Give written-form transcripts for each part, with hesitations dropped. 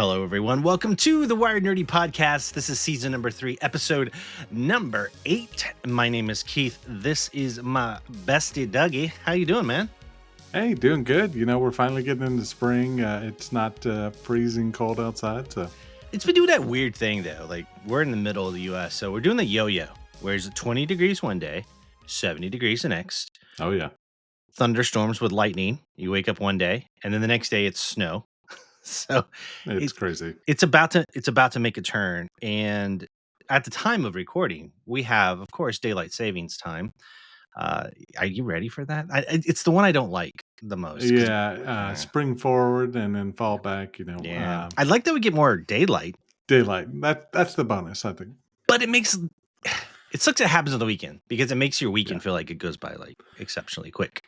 Hello, everyone. Welcome to the Wired Nerdy Podcast. This is season number 3, episode number 8. My name is Keith. This is my bestie, Dougie. How you doing, man? Hey, doing good. We're finally getting into spring. It's not freezing cold outside, so It's been doing that weird thing, though. Like, we're in the middle of the U.S., so we're doing the yo-yo, where it's 20 degrees one day, 70 degrees the next. oh yeah, Thunderstorms with lightning. You wake up one day, and then the next day it's snow. So it's it, crazy. it's about to make a turn. And at the time of recording, we have, of course, daylight savings time. Are you ready for that? It's the one I don't like the most. Yeah, spring forward and then fall back. Yeah, I'd like that we get more daylight, Daylight. That's the bonus, I think. but it sucks. It happens on the weekend because it makes your weekend Yeah. feel like it goes by like exceptionally quick.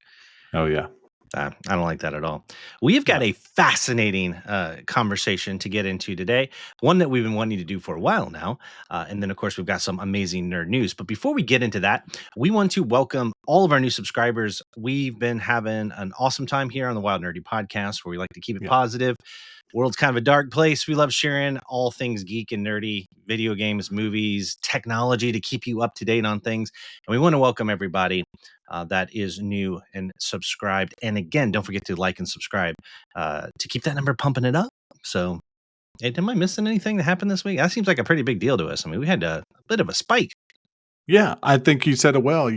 Oh yeah. I don't like that at all. We have got a fascinating conversation to get into today, one that we've been wanting to do for a while now. And then, of course, we've got some amazing nerd news. But before we get into that, we want to welcome all of our new subscribers. We've been having an awesome time here on the Wild Nerdy Podcast, where we like to keep it positive. World's kind of a dark place. We love sharing all things geek and nerdy, video games, movies, technology to keep you up to date on things. And we want to welcome everybody that is new and subscribed. And again, don't forget to like and subscribe to keep that number pumping it up. So, hey, am I missing anything that happened this week? That seems like a pretty big deal to us. I mean, we had a bit of a spike. Yeah, I think you said it well.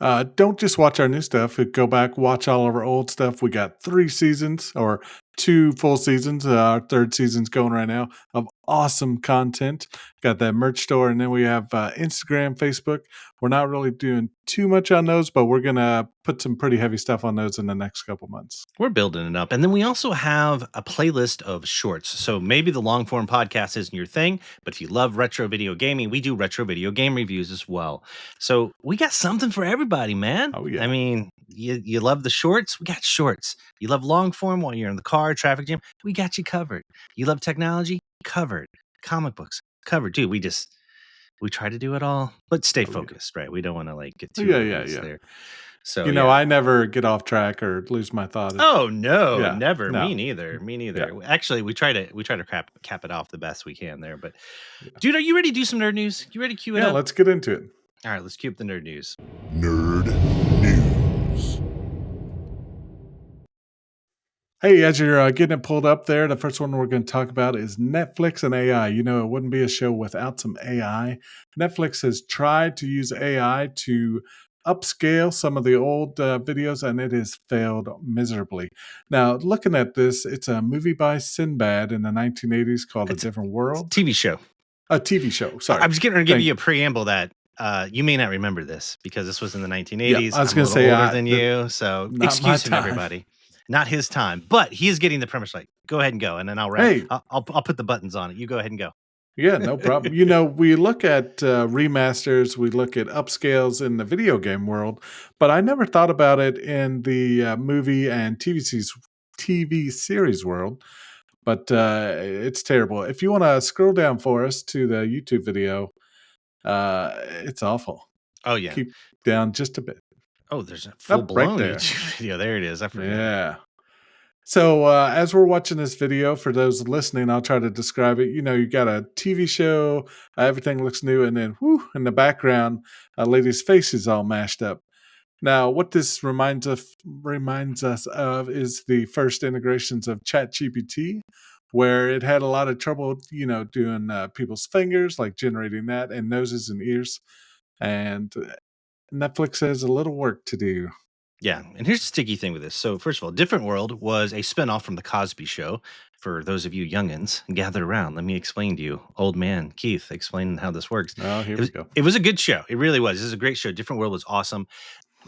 Don't just watch our new stuff. Go back, watch all of our old stuff. We got 3 seasons or 2 full seasons. Our 3rd season's going right now of awesome content. Got that merch store, and then we have Instagram, Facebook. We're not really doing too much on those, but we're gonna put some pretty heavy stuff on those in the next couple months. We're building it up. And then we also have a playlist of shorts. So maybe the long form podcast isn't your thing, but if you love retro video gaming, we do retro video game reviews as well. So we got something for everybody, man. Oh, yeah. I mean, you love the shorts? We got shorts. You love long form while you're in the car, traffic jam? We got you covered. You love technology? Covered. Comic books? Covered. Dude, we try to do it all, but stay focused, right? We don't want to like get too there. So I never get off track or lose my thought. Oh no, Yeah, never. no. Me neither. Yeah. Actually, we try to cap it off the best we can there. But dude, are you ready to do some nerd news? You ready to cue it up? Yeah, let's get into it. All right, let's cue up the nerd news. Nerd News. Hey, as you're getting it pulled up there, the first one we're going to talk about is Netflix and AI. It wouldn't be a show without some AI. Netflix has tried to use AI to upscale some of the old videos, and it has failed miserably. Now, looking at this, it's a movie by Sinbad in the 1980s called A Different World. TV show. A TV show, sorry. I was getting to give you a preamble that you may not remember this because this was in the 1980s. Yeah, I was going to say older than you, so excuse him, everybody. Not his time, but he is getting the premise right. Go ahead and go, and then I'll wrap. Hey. I'll put the buttons on it. You go ahead and go. Yeah, no problem. We look at remasters, we look at upscales in the video game world, but I never thought about it in the movie and TV series world. But it's terrible. If you want to scroll down for us to the YouTube video, it's awful. Oh yeah, keep down just a bit. Oh, there's a full blown there. YouTube video. There it is. I forgot. Yeah. So as we're watching this video, for those listening, I'll try to describe it. You got a TV show, everything looks new, and then in the background, a lady's face is all mashed up. Now, what this reminds us of is the first integrations of ChatGPT, where it had a lot of trouble, doing people's fingers, like generating that, and noses and ears. And Netflix has a little work to do. Yeah, and here's the sticky thing with this. So, first of all, Different World was a spinoff from The Cosby Show. For those of you youngins, gather around. Let me explain to you. Old man Keith, explaining how this works. Oh, here we go. It was a good show. It really was. This is a great show. Different World was awesome.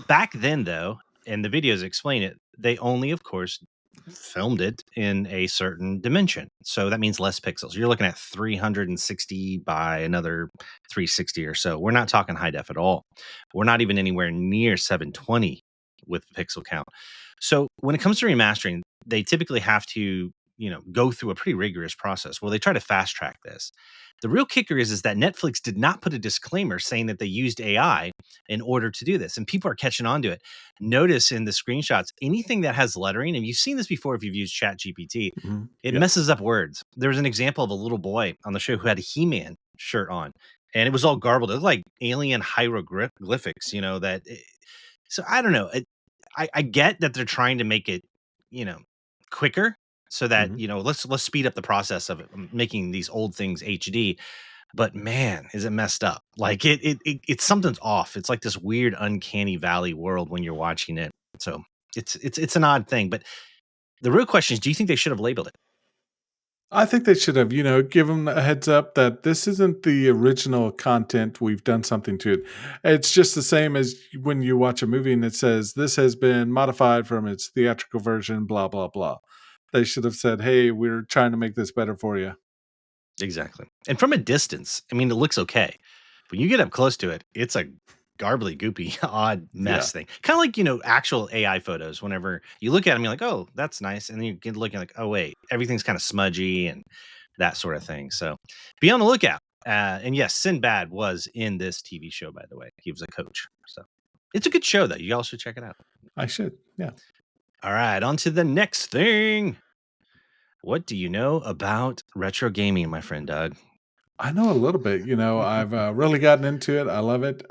Back then, though, and the videos explain it, they only, of course, filmed it in a certain dimension. So that means less pixels. You're looking at 360 by another 360 or so. We're not talking high def at all. We're not even anywhere near 720 with pixel count. So when it comes to remastering, they typically have to go through a pretty rigorous process. Well, they try to fast track this. The real kicker is that Netflix did not put a disclaimer saying that they used AI in order to do this, and people are catching on to it. Notice in the screenshots, anything that has lettering, and you've seen this before if you've used ChatGPT, Mhm. it Yeah. messes up words. There was an example of a little boy on the show who had a He-Man shirt on, and it was all garbled. It looked like alien hieroglyphics, so I don't know. I get that they're trying to make it, you know, quicker so that, Mhm. let's speed up the process of it, making these old things HD. But man, is it messed up. Like it's something's off. It's like this weird uncanny valley world when you're watching it. So it's an odd thing. But the real question is, do you think they should have labeled it? I think they should have, give them a heads up that this isn't the original content. We've done something to it. It's just the same as when you watch a movie and it says this has been modified from its theatrical version, blah, blah, blah. They should have said, hey, we're trying to make this better for you. Exactly. And from a distance, I mean, it looks okay. When you get up close to it, it's a garbly, goopy, odd Yeah, mess thing. Kind of like, actual AI photos. Whenever you look at them, you're like, oh, that's nice. And then you get looking like, oh, wait, everything's kind of smudgy and that sort of thing. So be on the lookout. And yes, Sinbad was in this TV show, by the way. He was a coach. So it's a good show, though. You all should check it out. I should. Yeah. All right, on to the next thing. What do you know about retro gaming, my friend Doug? I know a little bit. I've really gotten into it. I love it.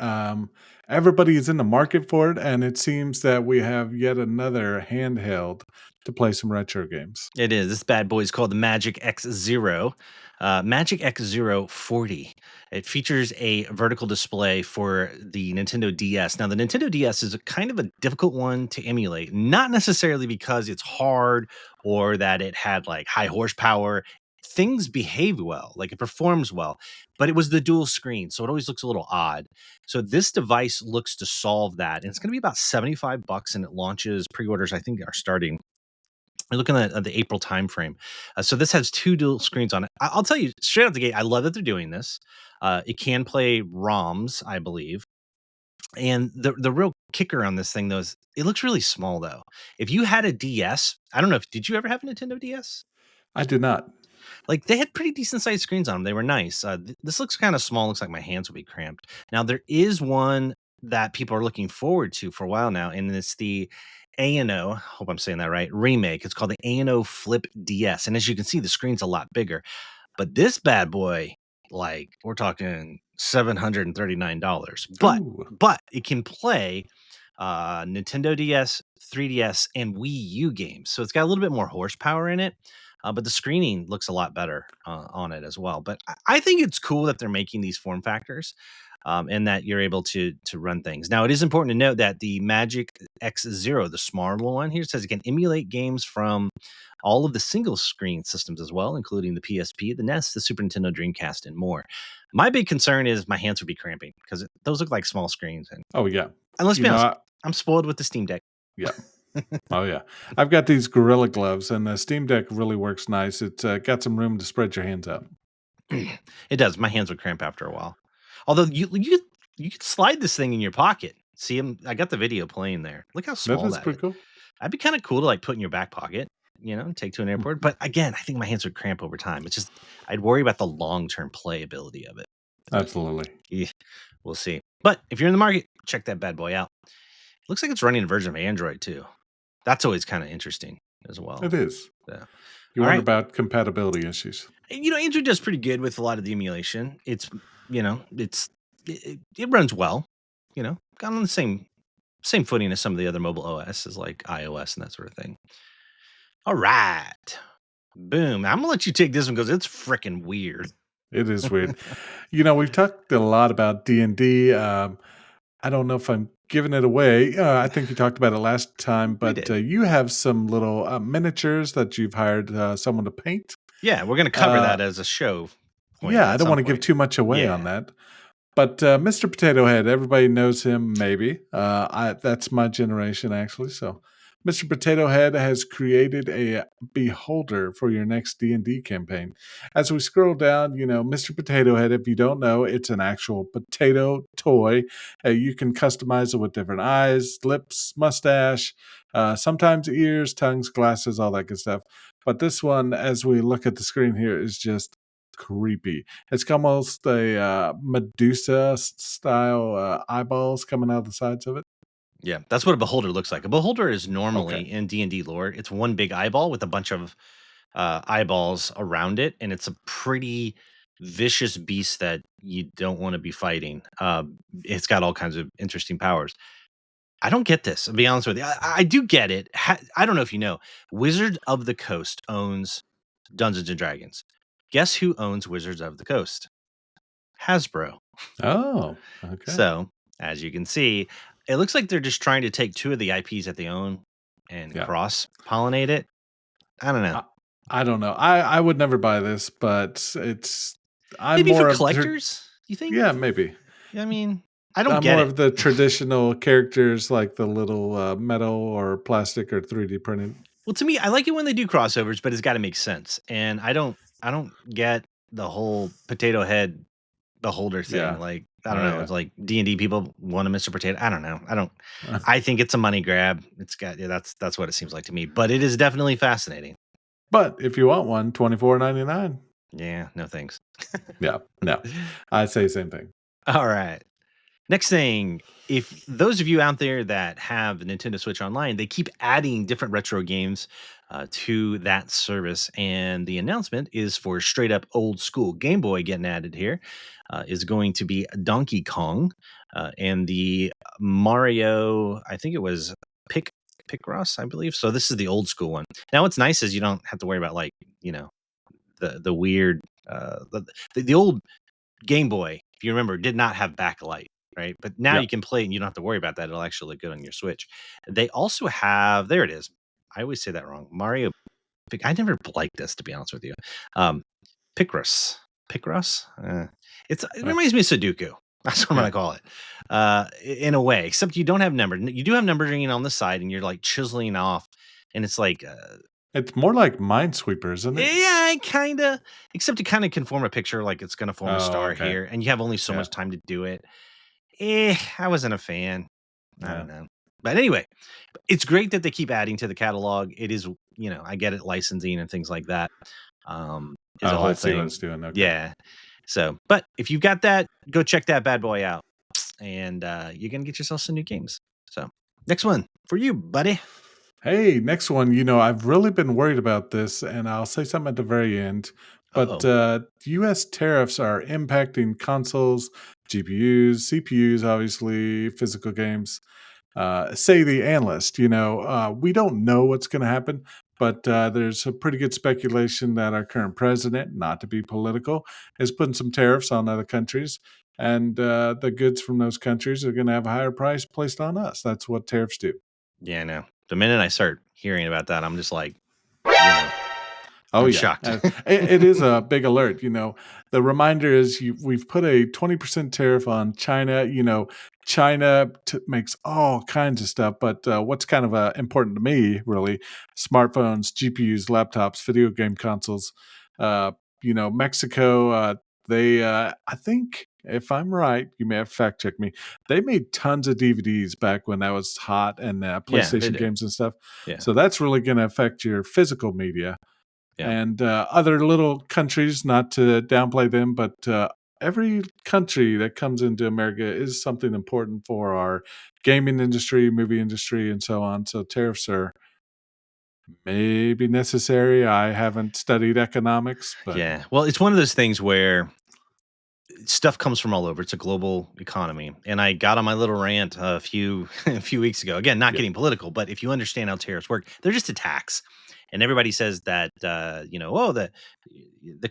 Everybody is in the market for it, and it seems that we have yet another handheld to play some retro games. It is. This bad boy is called the Magic X Zero. Magic X Zero 40. It features a vertical display for the Nintendo DS. Now, the Nintendo DS is a kind of a difficult one to emulate, not necessarily because it's hard or that it had like high horsepower. Things behave well, like it performs well, but it was the dual screen, so it always looks a little odd. So this device looks to solve that, and it's going to be about $75, and it launches. Pre-orders, I think, are starting. We're looking at the April timeframe. So this has two dual screens on it. I'll tell you straight out the gate, I love that they're doing this. It can play ROMs, I believe. And the real kicker on this thing, though, is it looks really small, though. If you had a DS, I don't know if did you ever have a Nintendo DS? I did not. Like they had pretty decent sized screens on them. They were nice. This looks kind of small. Looks like my hands would be cramped. Now there is one that people are looking forward to for a while now, and it's the A&O. Hope I'm saying that right. Remake. It's called the A&O Flip DS, and as you can see, the screen's a lot bigger. But this bad boy, like we're talking $739. But Ooh, but it can play Nintendo DS, 3DS, and Wii U games. So it's got a little bit more horsepower in it. But the screening looks a lot better on it as well. But I think it's cool that they're making these form factors, and that you're able to run things. Now, it is important to note that the Magic X Zero, the smaller one here, says it can emulate games from all of the single screen systems as well, including the PSP, the NES, the Super Nintendo, Dreamcast, and more. My big concern is my hands would be cramping because those look like small screens. oh yeah. And let's You be know, honest, I, I'm spoiled with the Steam Deck. yeah. Oh yeah. I've got these Gorilla Gloves, and the Steam Deck really works nice. It's got some room to spread your hands out. It does. My hands would cramp after a while. Although you could slide this thing in your pocket. See him? I got the video playing there. Look how That small is that is. pretty cool. That'd be kind of cool to like put in your back pocket. Take to an airport. Mhm. But again, I think my hands would cramp over time. It's just I'd worry about the long term playability of it. But Absolutely. yeah, we'll see. But if you're in the market, check that bad boy out. Looks like it's running a version of Android too. That's always kind of interesting as well. It is. So, You all wonder right. about compatibility issues. And, Android does pretty good with a lot of the emulation. It runs well. Got on the same footing as some of the other mobile OSs like iOS and that sort of thing. All right, boom. I'm gonna let you take this one because it's freaking weird. It is weird. We've talked a lot about D&D. I don't know if I'm giving it away. I think you talked about it last time, We but did. you have some little miniatures that you've hired someone to paint. Yeah, we're gonna cover Uh, that as a show point yeah, I at don't some want to give point. too much away on Yeah. that. But Mr. Potato Head, everybody knows him, maybe. That's my generation, actually. So Mr. Potato Head has created a beholder for your next D&D campaign. As we scroll down, Mr. Potato Head, if you don't know, it's an actual potato toy. You can customize it with different eyes, lips, mustache, sometimes ears, tongues, glasses, all that good stuff. But this one, as we look at the screen here, is just creepy. It's almost a Medusa style eyeballs coming out of the sides of it. Yeah, that's what a beholder looks like. A beholder is Okay. normally in D&D lore, it's one big eyeball with a bunch of eyeballs around it, and it's a pretty vicious beast that you don't want to be fighting. It's got all kinds of interesting powers. I don't get this. I'll be honest with you. I do get it. I don't know if you know. Wizard of the Coast owns Dungeons and Dragons. Guess who owns Wizards of the Coast? Hasbro. Oh, okay. So, as you can see, it looks like they're just trying to take two of the IPs that they own and Yeah. cross pollinate it. I don't know. I don't know. I would never buy this, but I'm Maybe for more of collectors, you think? yeah, maybe. I mean, I don't I'm get more it. of the traditional characters like the little metal or plastic or 3D printed. Well, to me, I like it when they do crossovers, but it's got to make sense. And I don't get the whole potato head beholder thing. Yeah. Like, I don't Oh know. yeah. It's like D&D people want a Mr. Potato. I don't know. I think it's a money grab. It's got that's what it seems like to me. But it is definitely fascinating. But if you want one, $24.99. Yeah, no thanks. Yeah, no. I'd say the same thing. All right. Next thing, if those of you out there that have the Nintendo Switch Online, they keep adding different retro games to that service. And the announcement is for straight up old school Game Boy getting added here. Is going to be Donkey Kong and the Mario, I think it was Picross, I believe. So this is the old school one. Now, what's nice is you don't have to worry about the weird, the old Game Boy, if you remember, did not have backlight, right? But now Yep. you can play it and you don't have to worry about that. It'll actually look good on your Switch. They also have, there it is. I always say that wrong. Mario. I never liked this, to be honest with you. Picross. Picross? It reminds me of Sudoku. That's what I'm Yeah. going to call it. In a way, except you don't have numbers. You do have numbering on the side and you're like chiseling off. And it's like, It's more like Minesweeper, isn't it? yeah, kind of. Except it kind of can form a picture like it's going to form a Oh, star okay. here. And you have only so Yeah. much time to do it. I wasn't a fan. I Yeah. don't know. But anyway, it's great that they keep adding to the catalog. It is, I get it, licensing and things like that. Is a Oh, whole I see what thing. it's doing. Okay. Yeah. So, but if you've got that, go check that bad boy out. And you're going to get yourself some new games. So, next one for you, buddy. Hey, next one. I've really been worried about this, and I'll say something at the very end. But Uh-oh. U.S. tariffs are impacting consoles, GPUs, CPUs, obviously, physical games. Say the analyst, we don't know what's going to happen, but there's a pretty good speculation that our current president, not to be political, is putting some tariffs on other countries. And the goods from those countries are going to have a higher price placed on us. That's what tariffs do. Yeah, no. The minute I start hearing about that, I'm just like, Oh I'm yeah, shocked. it is a big alert. The reminder is we've put a 20% tariff on China. China makes all kinds of stuff, but what's kind of important to me, really, smartphones, GPUs, laptops, video game consoles. Uh, Mexico. They, I think, if I'm right, you may have fact checked me. They made tons of DVDs back when that was hot and Yeah, they PlayStation did. games and stuff. Yeah. So that's really going to affect your physical media. Yeah. And other little countries, not to downplay them, but every country that comes into America is something important for our gaming industry, movie industry, and so on. So tariffs are maybe necessary. I haven't studied economics, but Yeah. Well, it's one of those things where stuff comes from all over. It's a global economy. And I got on my little rant a few a few weeks ago. Again, not Yeah. getting political, but if you understand how tariffs work, they're just a tax. And everybody says that the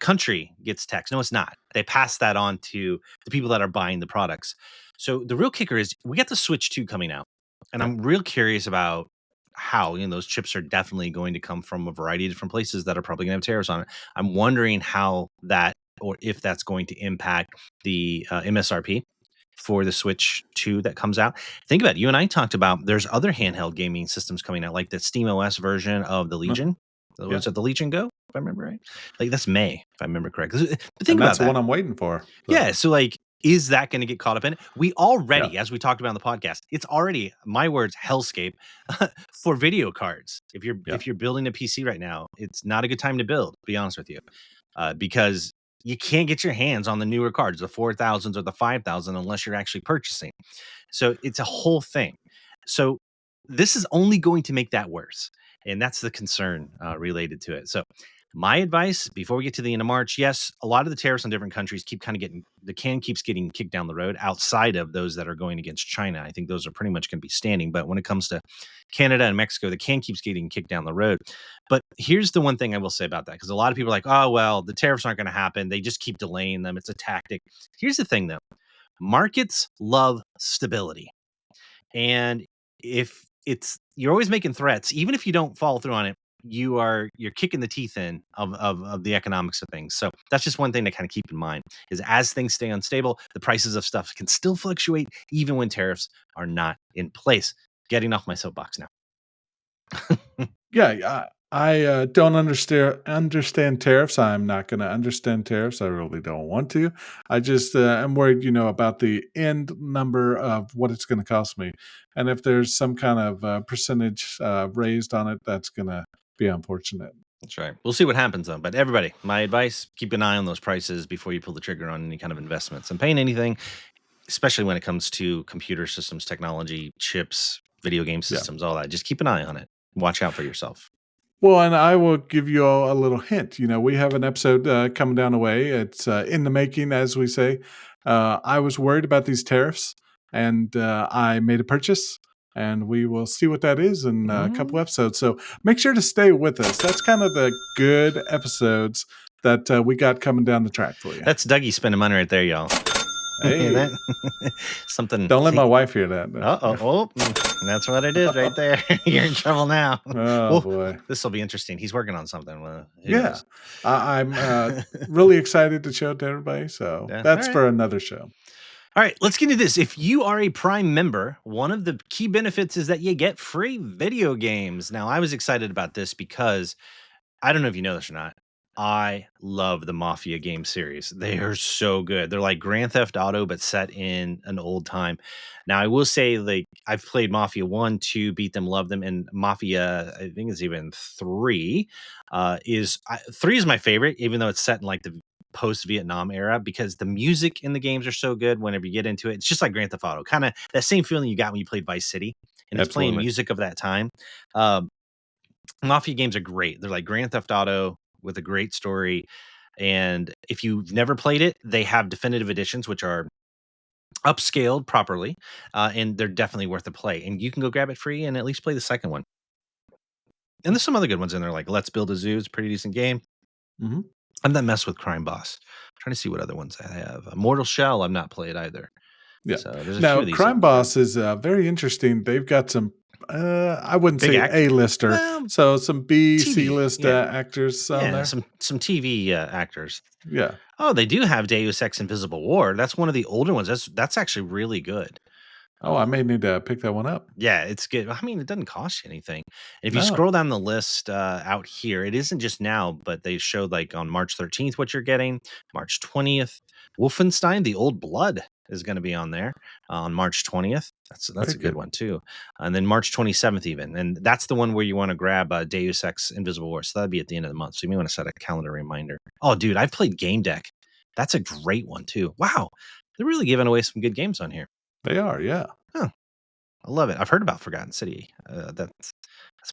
country gets taxed. No, it's not. They pass that on to the people that are buying the products. So the real kicker is we got the Switch 2 coming out. And Yeah. I'm real curious about how those chips are definitely going to come from a variety of different places that are probably going to have tariffs on it. I'm wondering how that or if that's going to impact the MSRP for the Switch 2 that comes out. Think about it. You and I talked about there's other handheld gaming systems coming out, like the Steam OS version of the Legion. Yeah. Was it the Legion Go, if I remember right? Like that's May, if I remember correctly. But think and about that's the that. one I'm waiting for. So. Yeah. So like Is that going to get caught up in it? We Yeah. already, as we talked about on the podcast, it's already, my words, hellscape for video cards. If Yeah. you're building a PC right now, it's not a good time to build, to be honest with you, because you can't get your hands on the newer cards, the 4000s or the 5000, unless you're actually purchasing. So it's a whole thing. So this is only going to make that worse, and that's the concern related to it. So my advice before we get to the end of March, yes, a lot of the tariffs on different countries keep kind of getting, the can keeps getting kicked down the road outside of those that are going against China. I think those are pretty much going to be standing. But when it comes to Canada and Mexico, the can keeps getting kicked down the road. But here's the one thing I will say about that, because a lot of people are like, oh, well, the tariffs aren't going to happen. They just keep delaying them. It's a tactic. Here's the thing, though. Markets love stability. And if you're always making threats, even if you don't follow through on it, you're kicking the teeth in of the economics of things. So that's just one thing to kind of keep in mind, is as things stay unstable, the prices of stuff can still fluctuate even when tariffs are not in place. Getting off my soapbox now. Yeah, I don't understand tariffs. I'm not going to understand tariffs. I really don't want to. I just am worried, about the end number of what it's going to cost me, and if there's some kind of percentage raised on it, that's going to be unfortunate. That's right. We'll see what happens though. But everybody, my advice: keep an eye on those prices before you pull the trigger on any kind of investments and paying anything, especially when it comes to computer systems, technology, chips, video game Yeah. systems, all that. Just keep an eye on it. Watch out for yourself. Well, and I will give you all a little hint. We have an episode coming down the way. It's in the making, as we say. I was worried about these tariffs, and I made a purchase, and we will see what that is in a couple episodes. So make sure to stay with us. That's kind of the good episodes that we got coming down the track for you. That's Dougie spending money right there, y'all. Hey, Something. don't let my wife hear that. That's what it is right there. You're in trouble now. Oh, boy. This will be interesting. He's working on something. Who Yeah, knows? I'm really excited to show it to everybody. So Yeah, that's all right. for another show. All right, let's get into this. If you are a Prime member, one of the key benefits is that you get free video games. Now, I was excited about this because I don't know if you know this or not. I love the Mafia game series. They are so good. They're like Grand Theft Auto, but set in an old time. Now, I will say, like, I've played Mafia 1, 2, beat them, love them, and Mafia, I think it's even 3. 3 is my favorite, even though it's set in like the post-Vietnam era, because the music in the games are so good whenever you get into it. It's just like Grand Theft Auto, kind of that same feeling you got when you played Vice City, and it's playing Absolutely. music of that time. Mafia games are great. They're like Grand Theft Auto with a great story. And if you've never played it, they have definitive editions, which are upscaled properly. And they're definitely worth a play. And you can go grab it free and at least play the second one. And there's some other good ones in there, like Let's Build a Zoo. It's a pretty decent game. Mm-hmm. I'm not messed with Crime Boss. I'm trying to see what other ones I have. Mortal Shell, I've not played either. Yeah. So there's a few Now, of these. Crime Boss is very interesting. They've got some, I wouldn't Big say act- A-lister, Well, so some B, TV, C-list yeah. actors on there. Some TV actors. Yeah. Oh, they do have Deus Ex Invisible War. That's one of the older ones. That's actually really good. Oh, I may need to pick that one up. Yeah, it's good. I mean, it doesn't cost you anything. And if you No. scroll down the list out here, it isn't just now, but they showed like on March 13th what you're getting. March 20th, Wolfenstein: The Old Blood is going to be on there on March 20th. That's Very a good good. one too. And then March 27th even. And that's the one where you want to grab Deus Ex Invisible War. So that'd be at the end of the month. So you may want to set a calendar reminder. Oh, dude, I've played Game Deck. That's a great one too. Wow. They're really giving away some good games on here. They are, yeah. I love it. I've heard about Forgotten City. That's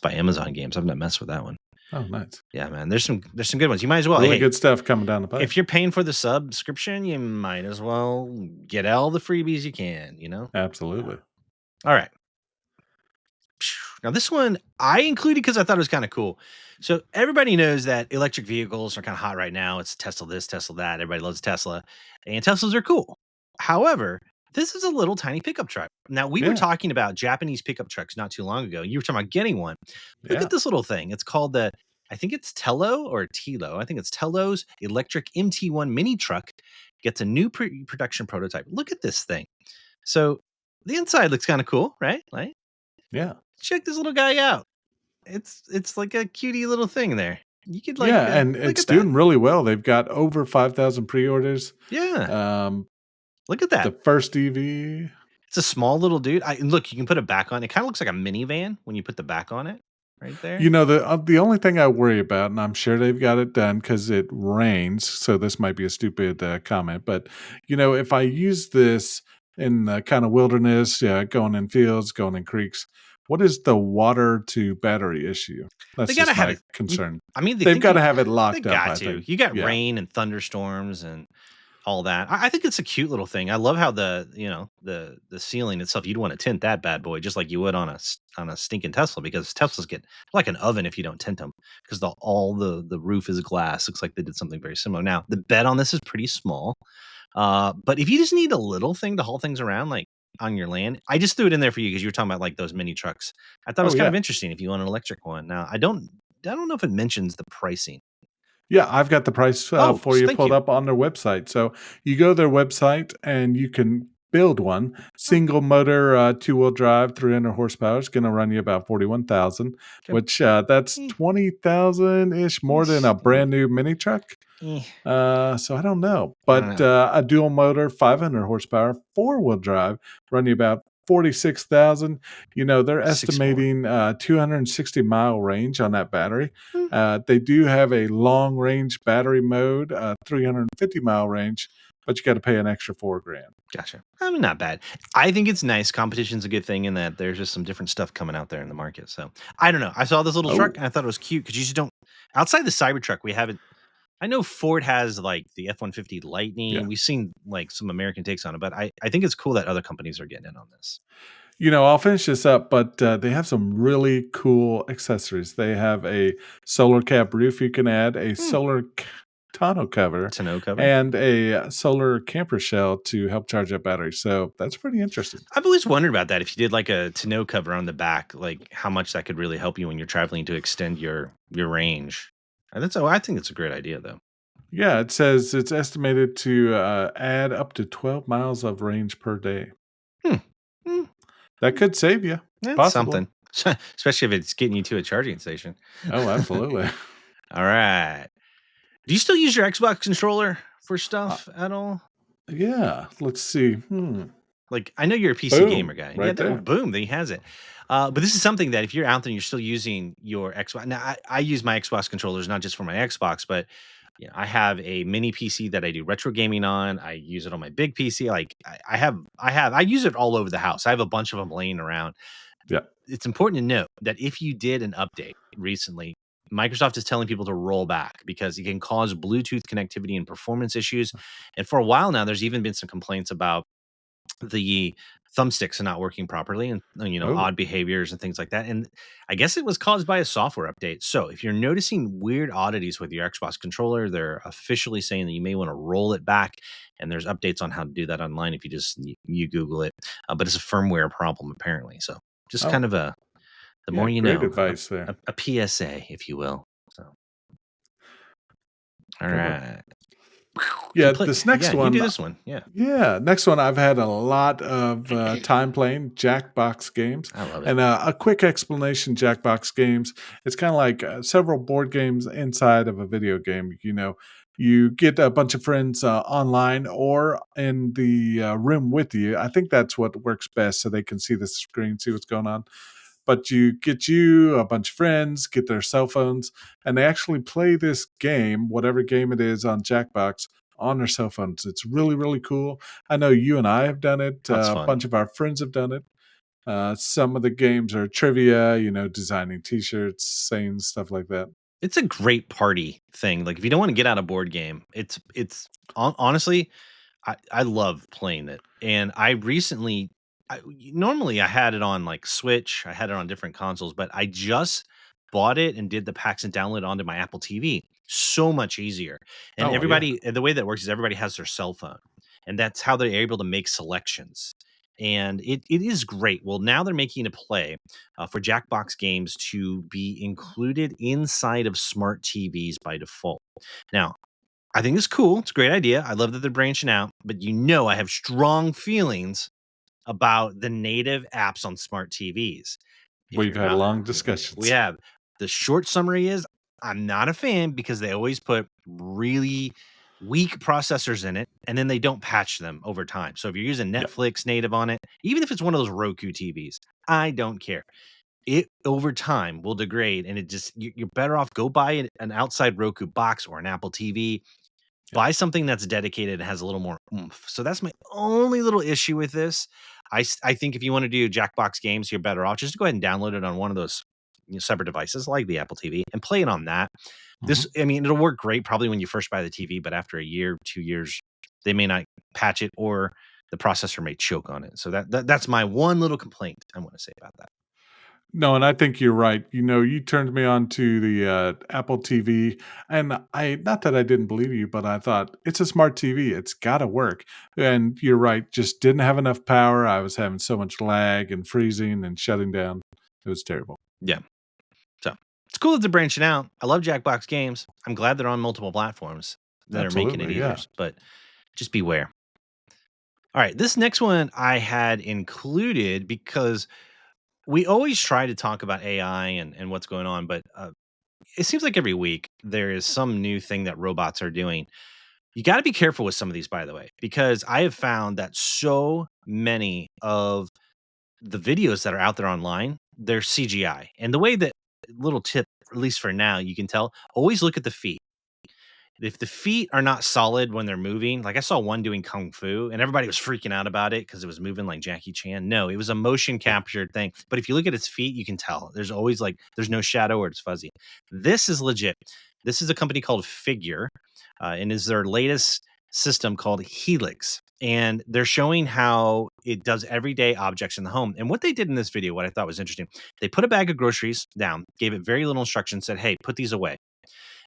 by Amazon Games. I've not messed with that one. Oh, nice. Yeah, man. There's some good ones. You might as well. Really Hey, good stuff coming down the pipe. if you're paying for the subscription, you might as well get all the freebies you can. Absolutely. All right. Now this one I included because I thought it was kind of cool. So everybody knows that electric vehicles are kind of hot right now. It's Tesla this, Tesla that. Everybody loves Tesla, and Teslas are cool. However, this is a little tiny pickup truck. Now, we were Yeah. talking about Japanese pickup trucks not too long ago. You were talking about getting one. Look Yeah. at this little thing. It's called I think it's Tello or Tilo. I think it's Tello's electric MT1 mini truck. Gets a new production prototype. Look at this thing. So the inside looks kind of cool, right? Like, Yeah. check this little guy out. It's like a cutie little thing there. You could like Yeah, and look it's at that. doing really well. They've got over 5,000 pre-orders. Yeah. Look at The that. first EV. It's a small little dude. Look, you can put a back on it. Kinda looks like a minivan when you put the back on it right there. The only thing I worry about, and I'm sure they've got it done because it rains, so this might be a stupid comment, but if I use this in the kind of wilderness, going in fields, going in creeks, what is the water to battery issue? They That's gotta just have my it. You concern. I mean, they They've think got to you have it they locked up, got I to. think. You got Yeah. rain and thunderstorms and all that. I think it's a cute little thing. I love how the ceiling itself, you'd wanna tint that bad boy just like you would on a stinking Tesla because Teslas get like an oven if you don't tint them because the roof is glass. Looks like they did something very similar. Now, the bed on this is pretty small, but if you just need a little thing to haul things around, like, on your land, I just threw it in there for you because you were talking about, like, those mini trucks. I thought it Oh was kind yeah. of interesting if you want an electric one. Now, I don't know if it mentions the pricing. Yeah, I've got the price Oh, for you thank pulled you. up on their website. So you go to their website and you can build one. Oh, Single motor, 2-wheel drive, 300 horsepower is going to run you about 41,000, okay. which that's Eh, 20,000 ish more than a still, brand new mini truck. eh, So I don't know, I don't but know. a dual motor, 500 horsepower, 4-wheel drive, run you about 46,000. They're 6'4". estimating 260-mile range on that battery. Hmm, They do have a long range battery mode, 350-mile range, but you got to pay an extra 4 grand. gotcha. I mean, not bad. I think it's nice. Competition's a good thing in that there's just some different stuff coming out there in the market. So I don't know. I saw this little truck Oh, and I thought it was cute because you just don't outside the Cybertruck, we haven't. I know Ford has like the F-150 yeah. Lightning. We've seen like some American takes on it, but I think it's cool that other companies are getting in on this. I'll finish this up, but they have some really cool accessories. They have a solar cap roof you can add, a Hmm. tonneau cover, Tonneau cover. and a solar camper shell to help charge up batteries. So that's pretty interesting. I've always wondered about that. If you did like a tonneau cover on the back, like how much that could really help you when you're traveling to extend your range. I think it's a great idea though. Yeah, it says it's estimated to add up to 12 miles of range per day. Hmm. Hmm. That could save you, That's possibly. something, especially if it's getting you to a charging station. Oh, absolutely. All right. Do you still use your Xbox controller for Uh, stuff at all? yeah, let's see. Like, I know you're a PC gamer Boom, guy. Yeah, right there. boom, there he has it. But this is something that if you're out there and you're still using your Xbox. Now, I use my Xbox controllers not just for my Xbox, but I have a mini PC that I do retro gaming on. I use it on my big PC. Like, I use it all over the house. I have a bunch of them laying around. Yeah. It's important to note that if you did an update recently, Microsoft is telling people to roll back because it can cause Bluetooth connectivity and performance issues. And for a while now, there's even been some complaints about the thumbsticks are not working properly and Oh, odd behaviors and things like that, and I guess it was caused by a software update. So if you're noticing weird oddities with your Xbox controller, they're officially saying that you may want to roll it back, and there's updates on how to do that online if you just you google it. But it's a firmware problem apparently, so just kind oh, of a the yeah. more you Great know, advice there. a PSA if you will. So all Good one. right. Yeah, this Yeah, next you do one. this one. Yeah, Yeah, next one I've had a lot of time playing Jackbox games, I love it. and a quick explanation: Jackbox games. It's kind of like several board games inside of a video game. You get a bunch of friends online or in the room with you. I think that's what works best, so they can see the screen, see what's going on. But you a bunch of friends, get their cell phones, and they actually play this game, whatever game it is on Jackbox, on their cell phones. It's really, really cool. I know you and I have done it. That's A fun. bunch of our friends have done it. Some of the games are trivia, designing T-shirts, saying stuff like that. It's a great party thing. Like if you don't want to get out a board game, honestly, I love playing it. And I recently, normally I had it on like Switch, I had it on different consoles, but I just bought it and did the packs and download onto my Apple TV. So much easier. And Oh yeah. the way that works is everybody has their cell phone, and that's how they're able to make selections. And it is great. Well, now they're making a play for Jackbox games to be included inside of smart TVs by default. Now, I think it's cool. It's a great idea. I love that they're branching out, but I have strong feelings about the native apps on smart TVs. If We've you're had not, long we discussions. have the short summary is I'm not a fan because they always put really weak processors in it, and then they don't patch them over time. So if you're using Yeah. Netflix native on it, even if it's one of those Roku TVs, I don't care. It over time will degrade, and you're better off go buy an outside Roku box or an Apple TV. Yeah. Buy something that's dedicated and has a little more oomph. So that's my only little issue with this. I think if you want to do Jackbox games, you're better off just go ahead and download it on one of those separate devices like the Apple TV and play it on that. Mhm. I mean, it'll work great probably when you first buy the TV, but after a year, 2 years, they may not patch it or the processor may choke on it. So that's my one little complaint I want to say about that. No, and I think you're right. You turned me on to the Apple TV, and I not that I didn't believe you, but I thought it's a smart TV. It's got to work. And you're right. Just didn't have enough power. I was having so much lag and freezing and shutting down. It was terrible. Yeah. So it's cool that they're branching out. I love Jackbox games. I'm glad they're on multiple platforms that are making it Absolutely, easier, yeah. but just beware. All right, this next one I had included because we always try to talk about AI and what's going on, but it seems like every week there is some new thing that robots are doing. You got to be careful with some of these, by the way, because I have found that so many of the videos that are out there online, they're CGI. And the way that little tip, at least for now, you can tell, always look at the feet. If the feet are not solid when they're moving, like I saw one doing kung fu and everybody was freaking out about it because it was moving like Jackie Chan. No, it was a motion Yeah. captured thing. But if you look at its feet, you can tell there's always there's no shadow or it's fuzzy. This is legit. This is a company called Figure, and is their latest system called Helix. And they're showing how it does everyday objects in the home. And what they did in this video, what I thought was interesting, they put a bag of groceries down, gave it very little instruction, said, hey, put these away.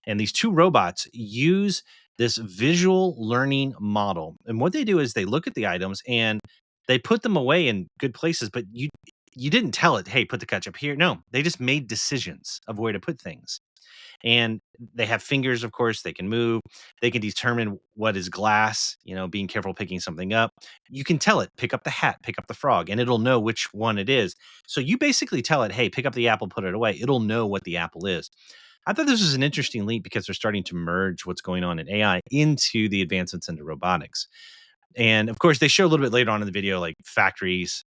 And these two robots use this visual learning model. And what they do is they look at the items and they put them away in good places, but you didn't tell it, hey, put the ketchup here. No, they just made decisions of where to put things. And they have fingers, of course, they can move, they can determine what is glass, being careful picking something up. You can tell it, pick up the hat, pick up the frog, and it'll know which one it is. So you basically tell it, hey, pick up the apple, put it away. It'll know what the apple is. I thought this was an interesting leap because they're starting to merge what's going on in AI into the advancements into robotics. And of course, they show a little bit later on in the video, like factories.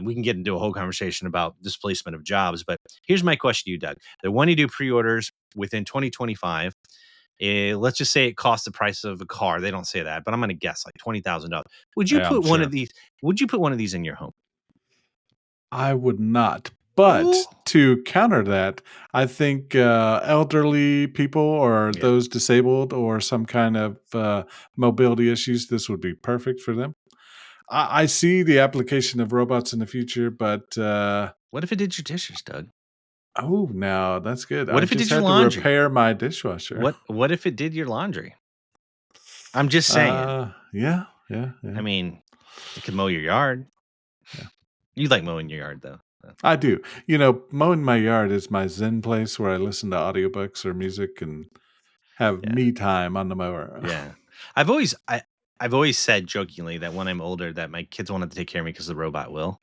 We can get into a whole conversation about displacement of jobs. But here's my question to you, Doug. They want to do pre-orders within 2025. Let's just say it costs the price of a car. They don't say that, but I'm going to guess like $20,000. Would you Yeah, I'm put one sure. of these? Would you put one of these in your home? I would not. Ooh. But to counter that, I think elderly people or Yeah. those disabled or some kind of mobility issues, this would be perfect for them. I see the application of robots in the future, but What if it did your dishes, Doug? oh, now that's good. What I if it just did your had to laundry? repair my dishwasher. What if it did your laundry? I'm just saying. Yeah, yeah, yeah, I mean, it could mow your yard. yeah. You like mowing your yard, though. So, I do. Mowing my yard is my zen place where I listen to audiobooks or music and have yeah, me time on the mower. yeah. I've always said jokingly that when I'm older, that my kids won't have to take care of me because the robot will.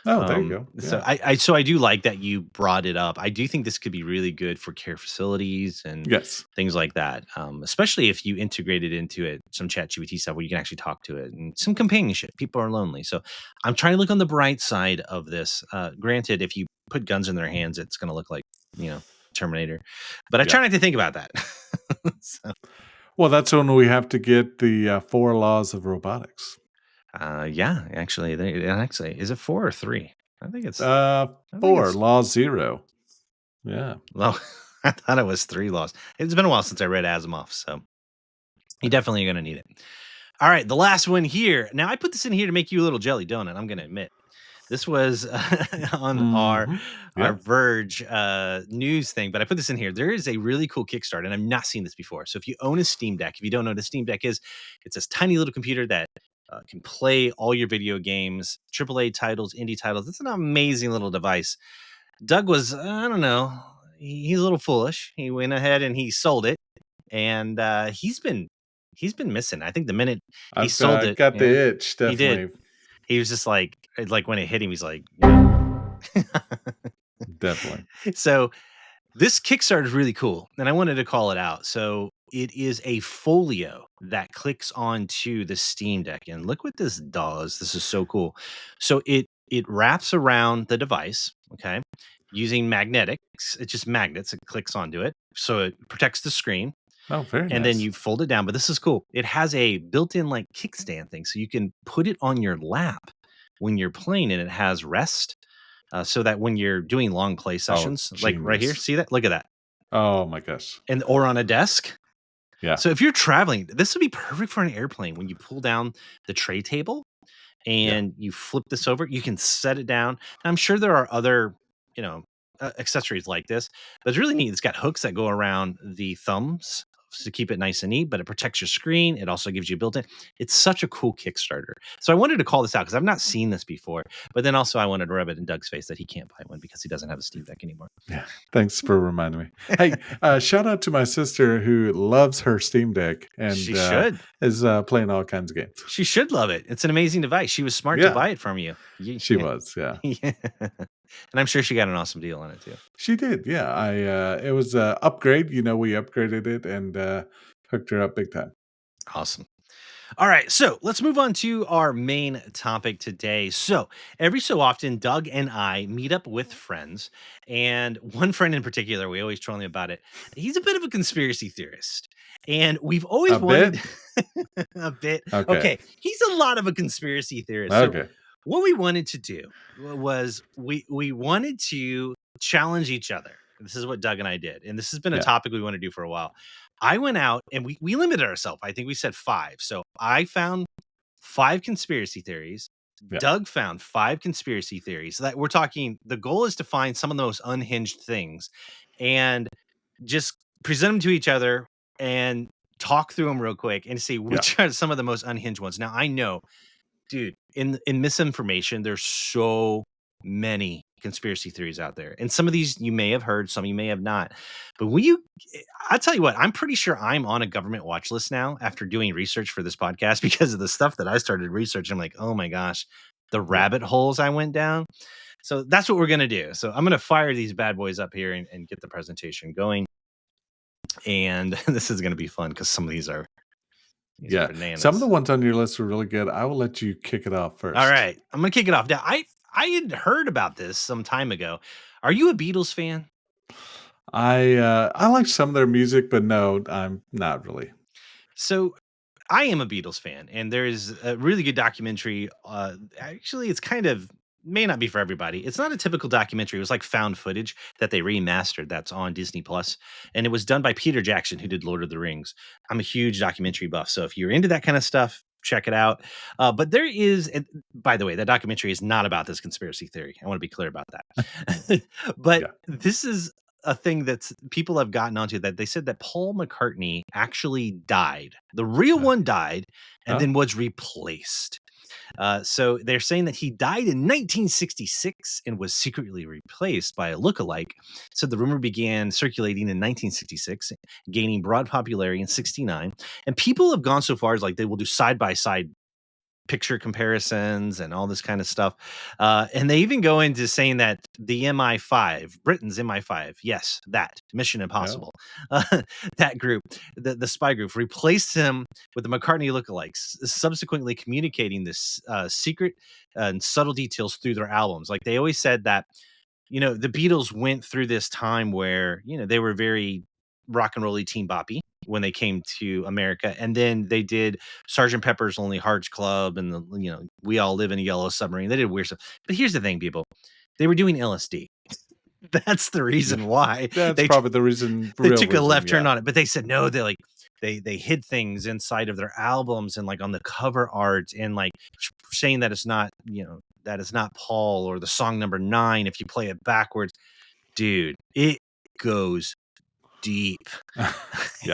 Oh, there you go. So Yeah. I do like that you brought it up. I do think this could be really good for care facilities and Yes. things like that. Especially if you integrate it into it, some chat GPT stuff where you can actually talk to it and some companionship. People are lonely. So I'm trying to look on the bright side of this. Granted, if you put guns in their hands, it's going to look like, Terminator, but I Yeah. try not to think about that. So, Well, that's when we have to get the 4 laws of robotics. yeah, actually, is it 4 or 3? I think it's, Uh, I think 4, it's law 0. Yeah. Well, I thought it was 3 laws. It's been a while since I read Asimov, so you're definitely going to need it. All right, the last one here. Now, I put this in here to make you a little jelly donut, I'm going to admit. This was on our Mhm. Yeah. Verge news thing, but I put this in here. There is a really cool Kickstarter, and I've not seen this before. So if you own a Steam Deck, if you don't know what a Steam Deck is, it's this tiny little computer that can play all your video games, AAA titles, indie titles. It's an amazing little device. Doug was, I don't know, he's a little foolish. He went ahead and he sold it, and he's been missing. I think the minute he I've sold it, got the yeah, itch, he did. definitely. He was just like when it hit him, he's like, Definitely. So This Kickstarter is really cool, and I wanted to call it out. So it is a folio that clicks onto the Steam Deck, and look what this does. This is so cool. So it wraps around the device, okay, using magnetics. It's just magnets. It clicks onto it, so it protects the screen, Oh, very and then nice. you fold it down. But this is cool. It has a built-in like kickstand thing, so you can put it on your lap when you're playing, and it has rest. So that when you're doing long play Oh, sessions, like right here, genius. see that? Look at that. Oh my gosh. And or on a desk. Yeah. So if you're traveling, this would be perfect for an airplane when you pull down the tray table Yeah. and you flip this over, you can set it down. And I'm sure there are other, you know, accessories like this, but it's really neat. It's got hooks that go around the thumbs to keep it nice and neat, but it protects your screen. It also gives you built in. It's such a cool Kickstarter. So I wanted to call this out because I've not seen this before, but then also I wanted to rub it in Doug's face that he can't buy one because he doesn't have a Steam Deck anymore. Yeah. Thanks for reminding me. Hey, shout out to my sister who loves her Steam Deck and She should. is playing all kinds of games. She should love it. It's an amazing device. She was smart to Yeah. buy it from you. She was, yeah. Yeah. And I'm sure she got an awesome deal on it too. She did, yeah. It was a upgrade. You know, we upgraded it and hooked her up big time. Awesome. All right, so let's move on to our main topic today. So, every so often, Doug and I meet up with friends, and one friend in particular, we always troll him about it. He's a bit of a conspiracy theorist, and we've always A wanted bit? a bit. Okay. Okay, he's a lot of a conspiracy theorist. So, Okay. what we wanted to do was we wanted to challenge each other. This is what Doug and I did, and this has been a Yeah. topic we want to do for a while. I went out and we limited ourselves. I think we said 5. So I found 5 conspiracy theories. Yeah. Doug found 5 conspiracy theories. So that we're talking, the goal is to find some of the most unhinged things and just present them to each other and talk through them real quick and see which are some of the most unhinged ones. Now I know, dude, in misinformation, there's so many conspiracy theories out there. And some of these you may have heard, some you may have not. But I'll tell you what, I'm pretty sure I'm on a government watch list now after doing research for this podcast because of the stuff that I started researching. I'm like, oh my gosh, the rabbit holes I went down. So that's what we're going to do. So I'm going to fire these bad boys up here and get the presentation going. And this is going to be fun because some of these are bananas. Some of the ones on your list were really good. I will let you kick it off first. All right, I'm gonna kick it off. Now, I had heard about this some time ago. Are you a Beatles fan? I like some of their music, but no, I'm not really. So I am a Beatles fan, and there's a really good documentary. Actually, it's kind of may not be for everybody. It's not a typical documentary. It was like found footage that they remastered. That's on Disney Plus, and it was done by Peter Jackson, who did Lord of the Rings. I'm a huge documentary buff, so if you're into that kind of stuff, check it out. But there is, and by the way, that documentary is not about this conspiracy theory. I want to be clear about that. But Yeah. this is a thing that's people have gotten onto, that they said that Paul McCartney actually died. The real one died and Huh? then was replaced. So they're saying that he died in 1966 and was secretly replaced by a lookalike. So the rumor began circulating in 1966, gaining broad popularity in 69. And people have gone so far as like they will do side by side picture comparisons and all this kind of stuff. And they even go into saying that the MI5, Britain's MI5, yes, that Mission Impossible, that group, the spy group, replaced him with the McCartney lookalikes, subsequently communicating this secret and subtle details through their albums. Like they always said that, you know, the Beatles went through this time where, you know, they were very rock and rolly teen boppy when they came to America. And then they did Sergeant Pepper's Lonely Hearts Club and you know, We All Live in a Yellow Submarine. They did weird stuff. But here's the thing, people. They were doing LSD. That's the reason why. That's probably the reason. They took a left turn on it. But they said no, they hid things inside of their albums and like on the cover art and like saying that it's not, you know, that it's not Paul or the song number 9 if you play it backwards. Dude, it goes deep.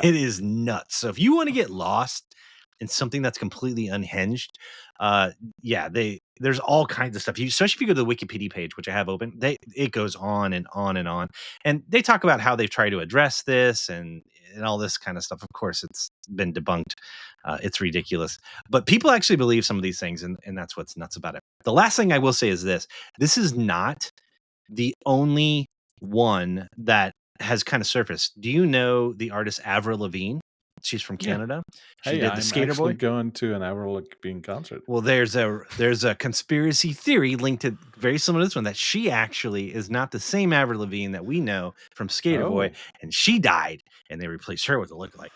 It is nuts. So if you want to get lost in something that's completely unhinged, there's all kinds of stuff. Especially if you go to the Wikipedia page, which I have open, it goes on and on and on. And they talk about how they've tried to address this and all this kind of stuff. Of course, it's been debunked. It's ridiculous. But people actually believe some of these things, and that's what's nuts about it. The last thing I will say is this. This is not the only one that has kind of surfaced. Do you know the artist Avril Lavigne? She's from Yeah. Canada. She Hey, did the I'm Skater actually Boy. going to an Avril Lavigne concert. Well, there's a conspiracy theory linked to very similar to this one that she actually is not the same Avril Lavigne that we know from Skater Boy, Oh, and she died, and they replaced her with a lookalike.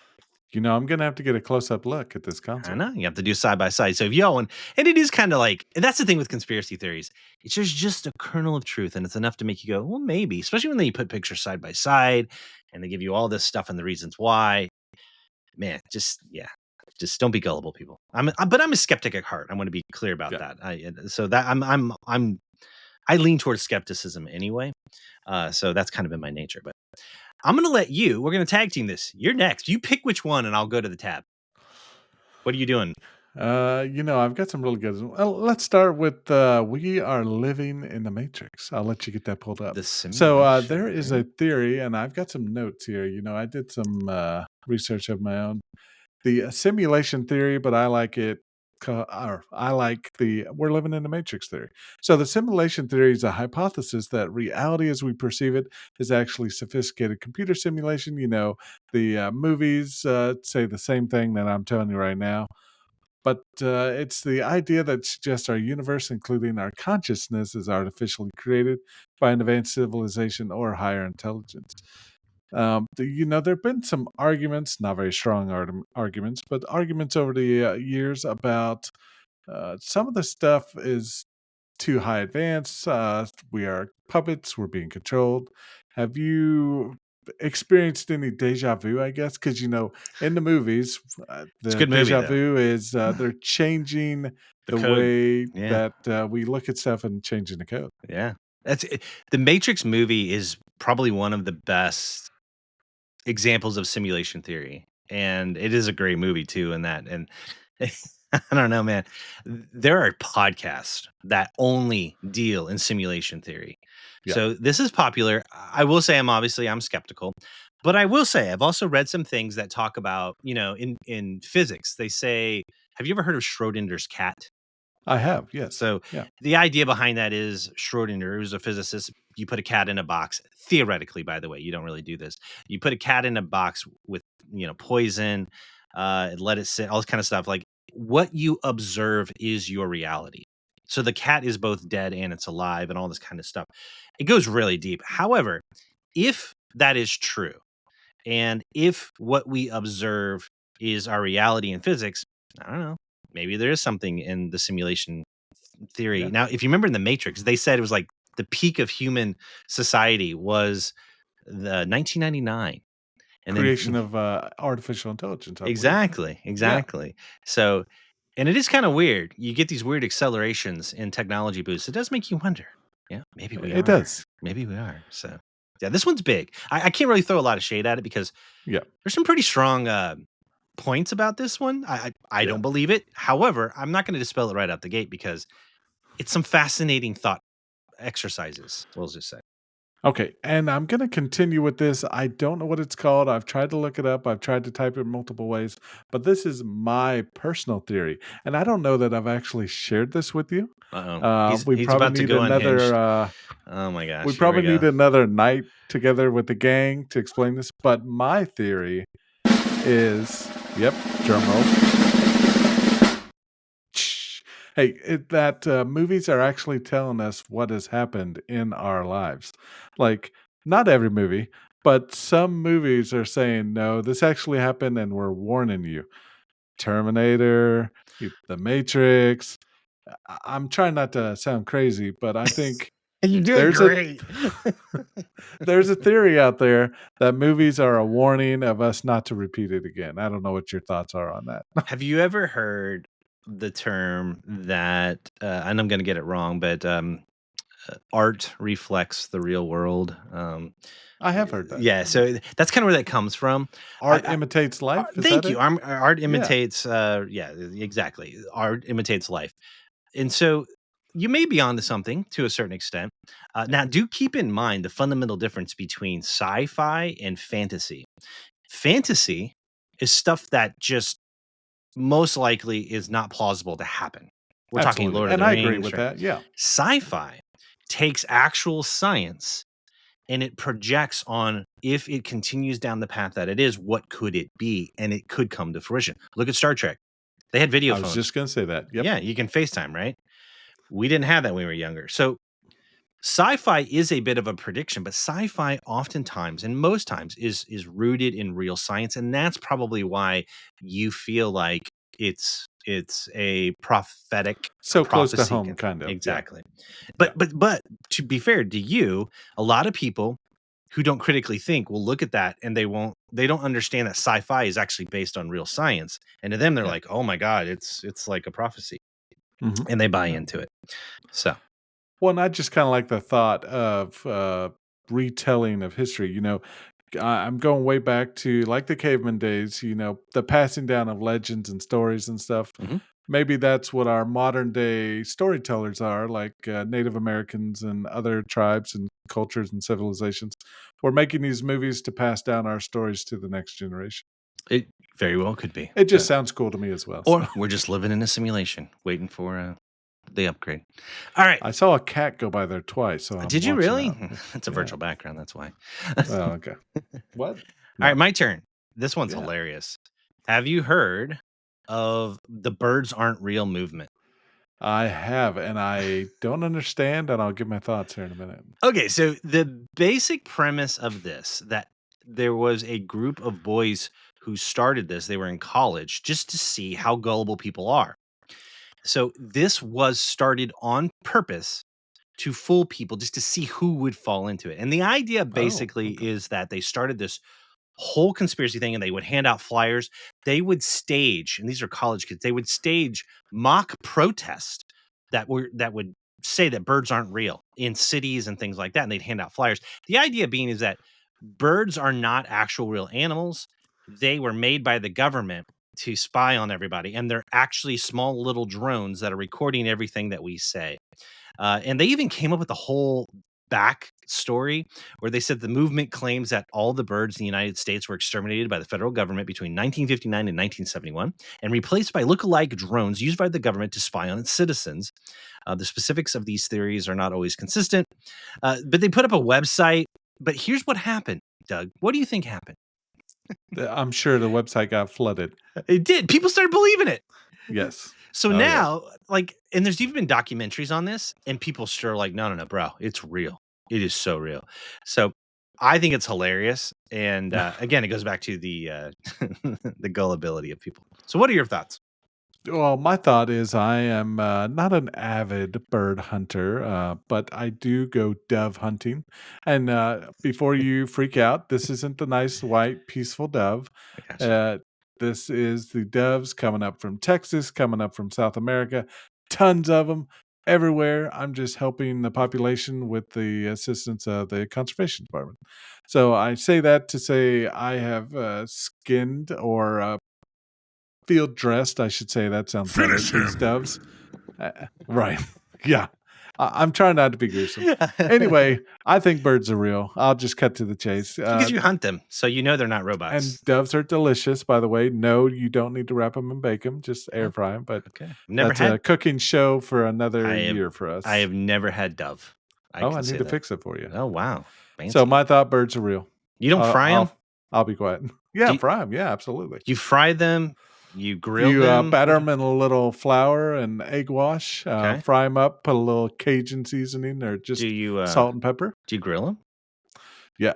I'm gonna have to get a close-up look at this I concert. know you have to do side by side. So if y'all want, and it is kind of like, and that's the thing with conspiracy theories. It's just a kernel of truth, and it's enough to make you go, well, maybe. Especially when they put pictures side by side, and they give you all this stuff and the reasons why. Man, just don't be gullible, people. But I'm a skeptic at heart. I want to be clear about Yeah. that. So that I lean towards skepticism anyway. So that's kind of in my nature. But I'm gonna let you. We're gonna tag team this. You're next. You pick which one, and I'll go to the tab. What are you doing? I've got some really good. Well, let's start with "We Are Living in the Matrix." I'll let you get that pulled up. The So simulation there is theory. a theory, and I've got some notes here. I did some research of my own. The simulation theory, but I like it. Or I like the "we're living in the Matrix" theory. So the simulation theory is a hypothesis that reality as we perceive it is actually sophisticated computer simulation. The movies say the same thing that I'm telling you right now, but it's the idea that suggests our universe, including our consciousness, is artificially created by an advanced civilization or higher intelligence. There have been some arguments, not very strong arguments, but arguments over the years about some of the stuff is too high advanced. We are puppets, we're being controlled. Have you experienced any deja vu, I guess? Because, in the movies, It's a the good movie deja though. vu is they're changing The the code. way Yeah. that we look at stuff and changing the code. Yeah. That's it. The Matrix movie is probably one of the best examples of simulation theory, and it is a great movie too in that. And I don't know, man. There are podcasts that only deal in simulation theory. Yeah, So this is popular. I will say I'm skeptical, but I will say I've also read some things that talk about, in physics. They say, have you ever heard of Schrodinger's cat? I have. Yes. So Yeah. the idea behind that is Schrodinger, who's a physicist, you put a cat in a box. Theoretically, by the way, you don't really do this. You put a cat in a box with poison, let it sit, all this kind of stuff. Like what you observe is your reality. So the cat is both dead and it's alive and all this kind of stuff. It goes really deep. However, if that is true, and if what we observe is our reality in physics, I don't know. Maybe there is something in the simulation theory. Yeah. Now, if you remember in the Matrix, they said it was like the peak of human society was the 1999, and then Creation of artificial intelligence, I believe. exactly, Yeah. exactly. So, and it is kind of weird. You get these weird accelerations in technology boosts. It does make you wonder. Yeah, maybe we It are. does. Maybe we are. So, yeah, this one's big. I can't really throw a lot of shade at it because Yeah. there's some pretty strong points about this one. I Yeah. don't believe it. However, I'm not going to dispel it right out the gate because it's some fascinating thought exercises, we'll just say. Okay, and I'm gonna continue with this. I don't know what it's called. I've tried to look it up. I've tried to type it multiple ways, but this is my personal theory, and I don't know that I've actually shared this with you. Uh-oh. We He's probably about to need go another. unhinged. Oh my We gosh, here we probably need go. another night together with the gang to explain this. But my theory is, yep, drum roll. Hey, that movies are actually telling us what has happened in our lives. Like, not every movie, but some movies are saying, no, this actually happened and we're warning you. Terminator, The Matrix. I'm trying not to sound crazy, but I think You're doing there's a great. there's a theory out there that movies are a warning of us not to repeat it again. I don't know what your thoughts are on that. Have you ever heard the term that, and I'm going to get it wrong, but art reflects the real world? I have heard that. Yeah, so that's kind of where that comes from. Art imitates life. Is that Thank you. it? Art Yeah. imitates, yeah, exactly. Art imitates life. And so you may be onto something to a certain extent. Now, do keep in mind the fundamental difference between sci-fi and fantasy. Fantasy is stuff that just most likely is not plausible to happen. We're talking Absolutely, Lord of and the I agree Rings, with right? that, yeah. Sci-fi takes actual science and it projects on if it continues down the path that it is, what could it be? And it could come to fruition. Look at Star Trek. They had video I was phones. just gonna say that. Yep. Yeah, you can FaceTime, right? We didn't have that when we were younger. So sci-fi is a bit of a prediction, but sci-fi oftentimes and most times is rooted in real science, and that's probably why you feel like it's a prophetic So close to prophecy. home, kind of. Yeah. Exactly. Yeah. But to be fair to you, a lot of people who don't critically think will look at that and they don't understand that sci-fi is actually based on real science. And to them, they're Yeah. like, oh my God, it's like a prophecy. Mhm. And they buy Yeah. into it. So Well, and I just kinda like the thought of, retelling of history, I'm going way back to, like, the caveman days, the passing down of legends and stories and stuff. mhm. Maybe that's what our modern day storytellers are, like, Native Americans and other tribes and cultures and civilizations. We're making these movies to pass down our stories to the next generation. It very well could be. It just sounds cool to me as well, Or so. we're just living in a simulation waiting for the upgrade. All right. I saw a cat go by there twice, so I'm Did you watching really? out. It's a Yeah. virtual background. That's why. Oh, okay. What? All right, No. my turn. This one's Yeah. hilarious. Have you heard of the birds aren't real movement? I have, and I don't understand, and I'll give my thoughts here in a minute. Okay, so the basic premise of this that there was a group of boys who started this, they were in college just to see how gullible people are. So this was started on purpose to fool people just to see who would fall into it. And the idea Oh, basically okay. is that they started this whole conspiracy thing and they would hand out flyers. They would stage, and these are college kids, they would stage mock protests that would say that birds aren't real in cities and things like that. And they'd hand out flyers. The idea being is that birds are not actual real animals. They were made by the government to spy on everybody. And they're actually small little drones that are recording everything that we say. And they even came up with a whole back story where they said the movement claims that all the birds in the United States were exterminated by the federal government between 1959 and 1971 and replaced by look-alike drones used by the government to spy on its citizens. The specifics of these theories are not always consistent, but they put up a website. But here's what happened, Doug. What do you think happened? I'm sure the website got flooded. It did. People started believing it. Yes. So Oh, yeah. now, like, and there's even been documentaries on this, and people still are like, no, no, no, bro, it's real. It is so real. So I think it's hilarious. And again, it goes back to the the gullibility of people. So what are your thoughts? Well, my thought is I am not an avid bird hunter, but I do go dove hunting. And before you freak out, this isn't the nice, white, peaceful dove. I got you. Uh, this is the doves coming up from Texas, coming up from South America. Tons of them everywhere. I'm just helping the population with the assistance of the conservation department. So I say that to say I have skinned or field dressed, I should say, that sounds better, Finish these him. doves. Right. Yeah. I'm trying not to be gruesome. Anyway, I think birds are real. I'll just cut to the chase. Because you hunt them, so you know they're not And robots. doves are delicious, by the way. No, you don't need to wrap them and bake them, just air Oh, fry them. But okay. Never that's a had. cooking show for another I have. year for I us. have never had dove. I Oh, I can need say to that. fix it for you. Oh wow, So fancy. my thought, birds are real. You don't fry them? I'll be quiet. Do Yeah, you, fry them. Yeah, absolutely. you fry them? You grill You them? batter What do them in a little flour and egg wash, okay. fry them up, put a little Cajun seasoning or Do just you salt and pepper. do you grill them? Yeah.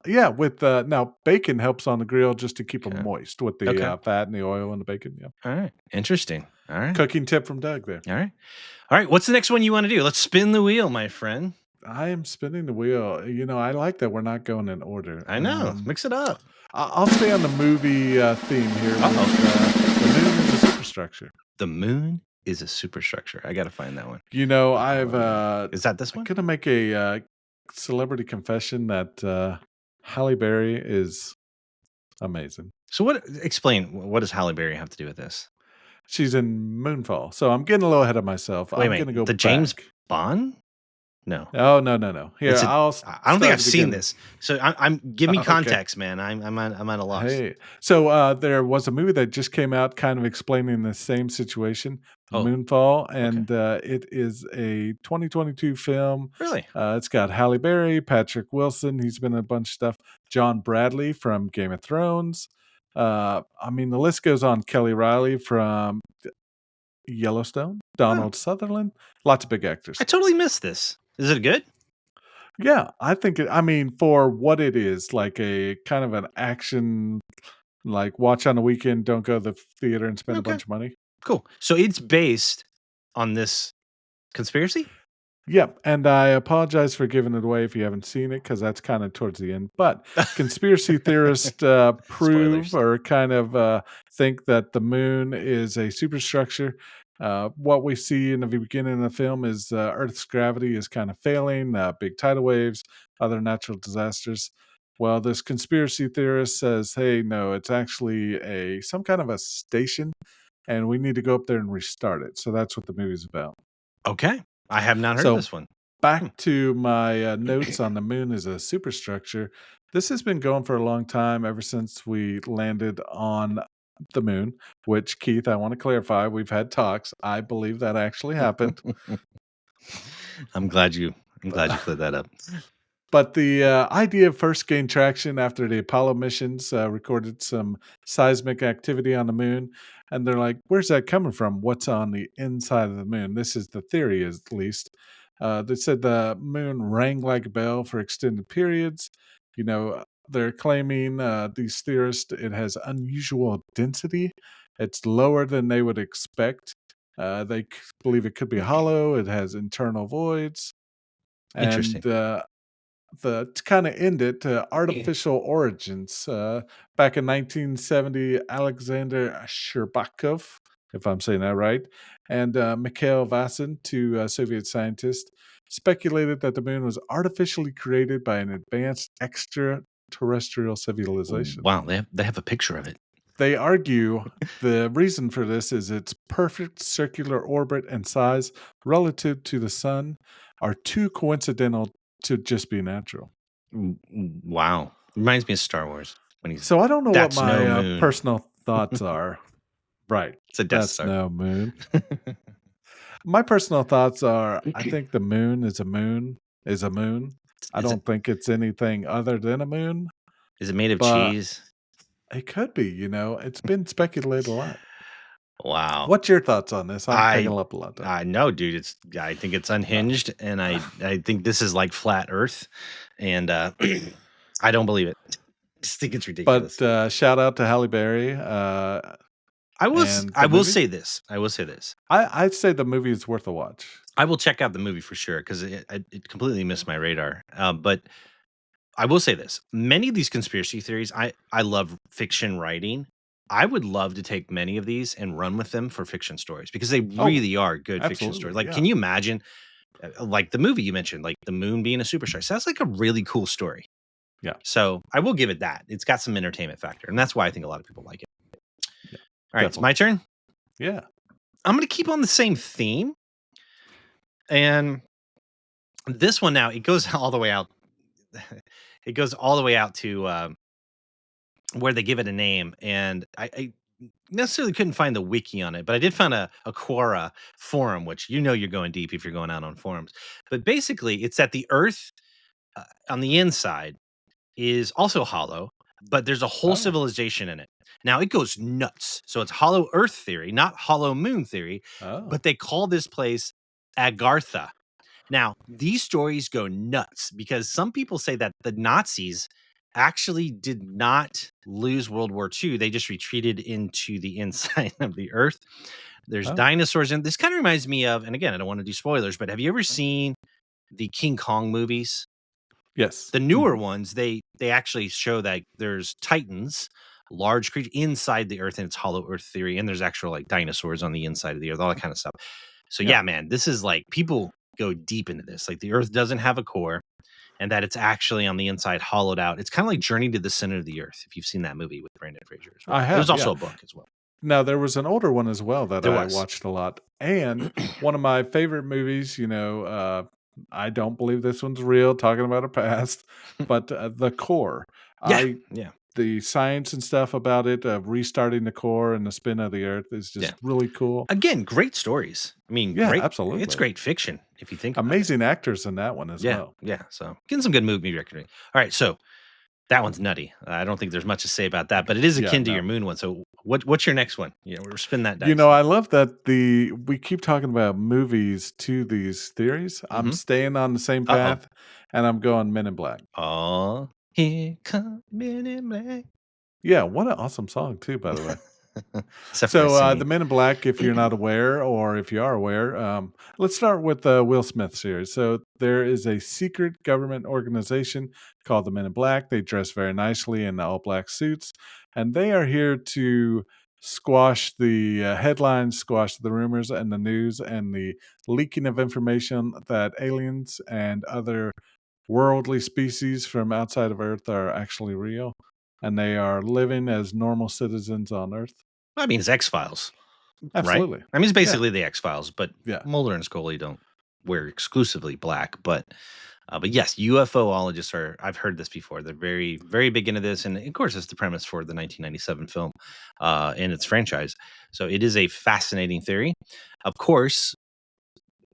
Yeah, with, now bacon helps on the grill just to keep them Okay. moist with the, Okay. fat and the oil and the bacon, yeah. All right. Interesting. All right. Cooking tip from Doug there. All right. All right. What's the next one you want to do? Let's spin the wheel, my friend. I am spinning the wheel. I like that we're not going in order. I know. Mix it up. I'll stay on the movie, theme here Uh-oh. with, The Moon is a Superstructure. The moon is a superstructure. I got to find that one. I've, Is that this I'm one? gonna make a, celebrity confession that, Halle Berry is amazing. So what does Halle Berry have to do with this? She's in Moonfall, so I'm getting a little ahead of myself. Wait, I'm gonna go the James back. Bond? No. Oh, no, no, no. Here, It's a I'll I don't think start at I've the seen beginning. this. So I'm give me Okay. context, man. I'm at a loss. Hey, so there was a movie that just came out, kind of explaining the same situation, Oh, Moonfall, okay. and it is a 2022 film. Really? It's got Halle Berry, Patrick Wilson. He's been in a bunch of stuff. John Bradley from Game of Thrones. I mean, the list goes on. Kelly Riley from Yellowstone. Oh, Donald Sutherland. Lots of big I actors. totally missed this. Is it good? Yeah, I think I mean, for what it is, like a kind of an action, like watch on the weekend, don't go to the theater and spend a Okay. bunch of money. Cool. So it's based on this conspiracy? Yep, and I apologize for giving it away if you haven't seen it, because that's kind of towards the end. But conspiracy theorists prove Spoilers. or kind of think that the moon is a superstructure. What we see in the beginning of the film is Earth's gravity is kind of failing, big tidal waves, other natural disasters. Well, this conspiracy theorist says, "Hey, no, it's actually a some kind of a station, and we need to go up there and restart it." So that's what the movie's about. Okay. I have not heard of So this one. Hmm. back to my notes on the moon as a superstructure. This has been going for a long time, ever since we landed on the moon, which, Keith, I want to clarify. We've had talks. I believe that actually happened. I'm glad you But cleared that up. But the idea first gained traction after the Apollo missions recorded some seismic activity on the moon. And they're like, where's that coming from? What's on the inside of the moon? This is the theory, at least. They said the moon rang like a bell for extended periods. They're claiming, these theorists, it has unusual density. It's lower than they would expect. They believe it could be hollow. It has internal voids. Interesting. And to kind of end it, artificial origins. Back in 1970, Alexander Sherbakov, if I'm saying that right, and Mikhail Vasin, two Soviet scientists, speculated that the moon was artificially created by an advanced extraterrestrial civilization. Wow, they have a picture of it. They argue the reason for this is its perfect circular orbit and size relative to the sun are too coincidental to just be natural. Wow. Reminds me of Star Wars when he's So I don't know what that's my no moon. personal thoughts are. Right. It's a Death That's Star. no moon. My personal thoughts are I think the moon is a moon is a moon. I Is it don't think it's anything other than a moon, is it made of but cheese? it could be, It's been speculated a lot. Wow. What's your thoughts on this? I'm taking I up a lot there. I know, dude. I think it's unhinged, and I think this is like flat Earth, and I don't believe it. Just think it's But ridiculous. shout out to Halle Berry and I the will movie. say this. I will say this. I'd say the movie is worth a watch. I will check out the movie for sure because it completely missed my radar. But I will say this: many of these conspiracy theories, I love fiction writing. I would love to take many of these and run with them for fiction stories because they Oh, really are good fiction stories. absolutely. Like, Yeah. can you imagine, like the movie you mentioned, like the moon being a superstar? So that's like a really cool story. Yeah. So I will give it that. It's got some entertainment factor, and that's why I think a lot of people like it. Yeah. All right, it's Definitely. my turn. Yeah. I'm going to keep on the same theme, and this one now it goes all the way out. It goes all the way out to where they give it a name, and I necessarily couldn't find the wiki on it, but I did find a Quora forum, which you're going deep if you're going out on forums. But basically, it's that the Earth on the inside is also hollow, but there's a whole Oh. civilization in it. Now it goes nuts. So it's hollow Earth theory, not hollow moon theory, Oh. but they call this place Agartha. Now, these stories go nuts because some people say that the Nazis actually did not lose World War II. They just retreated into the inside of the earth. There's Oh. dinosaurs. And this kind of reminds me of, and again, I don't want to do spoilers, but have you ever seen the King Kong movies? Yes. The newer Mhm. ones, they actually show that there's titans, large creatures inside the earth, and it's hollow earth theory, and there's actual like dinosaurs on the inside of the earth, all that kind of stuff. So Yeah. yeah, man, this is like people go deep into this. Like the earth doesn't have a core, and that it's actually on the inside hollowed out. It's kind of like Journey to the Center of the Earth, if you've seen that movie with Brandon Fraser as I well. There's have, yeah. also a book as well. Now there was an older one as well that There I was. watched a lot, and one of my favorite movies, I don't believe this one's real, talking about a past, but, the core. Yeah, I yeah, the science and stuff about it, of restarting the core and the spin of the Earth is yeah. just really cool. Again, great stories. I mean, Yeah, great. It's absolutely. great fiction if you think about it. Amazing actors in that one as Yeah, well. yeah. So getting some good movie reckoning. All right, so that one's nutty. I don't think there's much to say about that, but it is Yeah, akin to no. your moon one. So what's your next one? Yeah, we're spin that dice. I love that we keep talking about movies to these theories. I'm Mm-hmm. staying on the same Uh-oh. path, and I'm going Men in Black. Oh, here come Men in Black. Yeah, what an awesome song too, by the way. Except for the So, the singing. Men in Black, if you're not aware, or if you are aware, let's start with the Will Smith series. So, there is a secret government organization called the Men in Black. They dress very nicely in all black suits, and they are here to squash the headlines, squash the rumors and the news, and the leaking of information that aliens and other worldly species from outside of Earth are actually real, and they are living as normal citizens on Earth. I mean, it's X-Files, right? Absolutely. I mean, it's Yeah. basically the X-Files, but Yeah. Mulder and Scully don't wear exclusively black. But yes, UFOologists are. I've heard this before. They're very, very big into this, and of course, it's the premise for the 1997 film in its franchise. So it is a fascinating theory. Of course,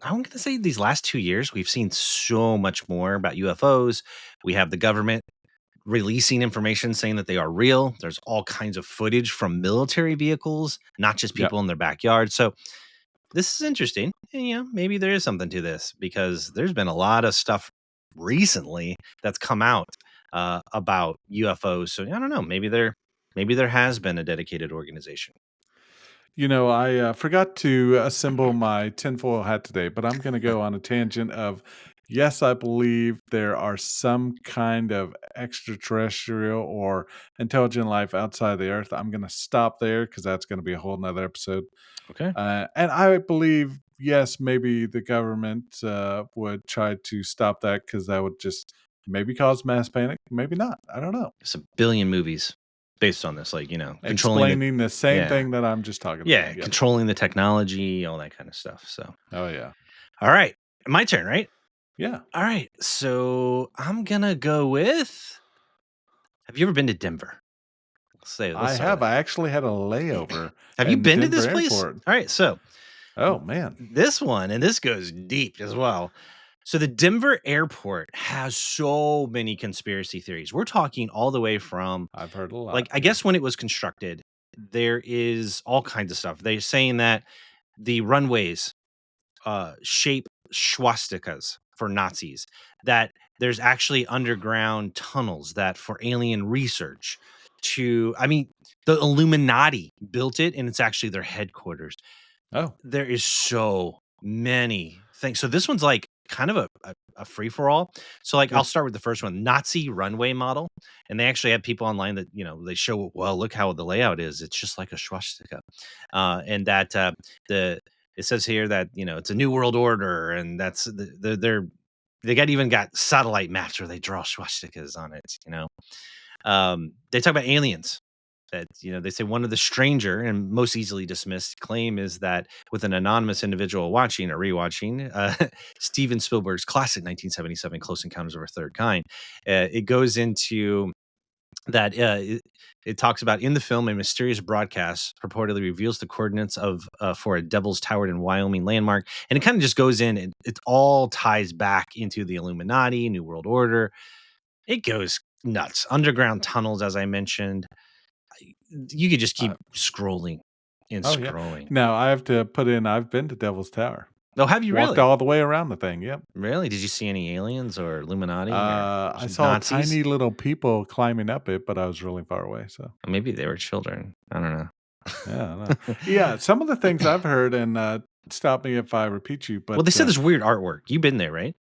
I'm going to say these last 2 years, we've seen so much more about UFOs. We have the government releasing information saying that they are real. There's all kinds of footage from military vehicles, not just Yeah. people in their backyard. So this is interesting. And, maybe there is something to this because there's been a lot of stuff recently that's come out about UFOs. So I don't know. Maybe there has been a dedicated organization. I forgot to assemble my tinfoil hat today, but I'm going to go on a tangent of yes, I believe there are some kind of extraterrestrial or intelligent life outside the Earth. I'm going to stop there because that's going to be a whole nother episode. Okay. And I believe, yes, maybe the government would try to stop that because that would just maybe cause mass panic. Maybe not. I don't know. There's a billion movies based on this, like, controlling the, Explaining the same yeah, thing that I'm just talking about. yeah, Yep. controlling the technology, all that kind of stuff. So, Oh, yeah. all right. My turn, right? Yeah. All right. So I'm going to go with, have you ever been to Denver? I Let's start with have. that. I actually had a layover Have you in the been to Denver this place? airport. All right, so Oh, man. this one, and this goes deep as well. So the Denver airport has so many conspiracy theories. We're talking all the way from, I've heard a like, lot. I guess when it was constructed, there is all kinds of stuff. They're saying that the runways shape swastikas for Nazis, that there's actually underground tunnels that for alien research I mean, the Illuminati built it and it's actually their headquarters. Oh, There is so many things. So this one's like kind of a free for all. So like yeah. I'll start with the first one, Nazi runway model, and they actually have people online that they show, well, look how the layout is. It's just like a swastika, and that the it says here that it's a new world order, and that's they even got satellite maps where they draw swastikas on it. They talk about aliens that they say one of the stranger and most easily dismissed claim is that with an anonymous individual watching or rewatching Steven Spielberg's classic 1977 Close Encounters of a Third Kind, it goes into that it talks about in the film a mysterious broadcast purportedly reveals the coordinates of for a Devil's Tower in Wyoming landmark, and it kind of just goes in and it all ties back into the Illuminati, New World Order. It goes nuts. Underground tunnels, as I mentioned, you could just keep Uh, scrolling and oh, yeah. scrolling. Now I have to put in I've been to Devil's Tower. Oh, have you Walked really? all the way around the thing, yep. Really? Did you see any aliens or Illuminati or I saw Nazis? tiny little people climbing up it, but I was really far away, so Or maybe they were children. I don't know. yeah, I know. Yeah, some of the things I've heard, and, stop me if I repeat you, Well, they but, said there's weird artwork. You've been there, right?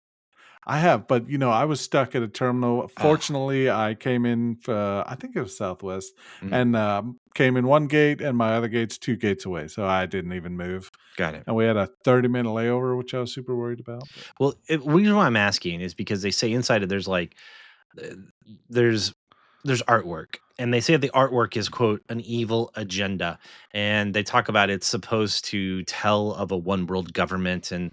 I have, but, I was stuck at a terminal. Oh, Fortunately, I came in, I think it was Southwest, mm, and, came in 1 gate, and my other gate's 2 gates away, so I didn't even move. got it. And we had a 30-minute layover, which I was super worried about, but Well, the reason why I'm asking is because they say inside it there's like, uh, there's there's artwork, and they say the artwork is, quote, an evil agenda, and they talk about it's supposed to tell of a one world government and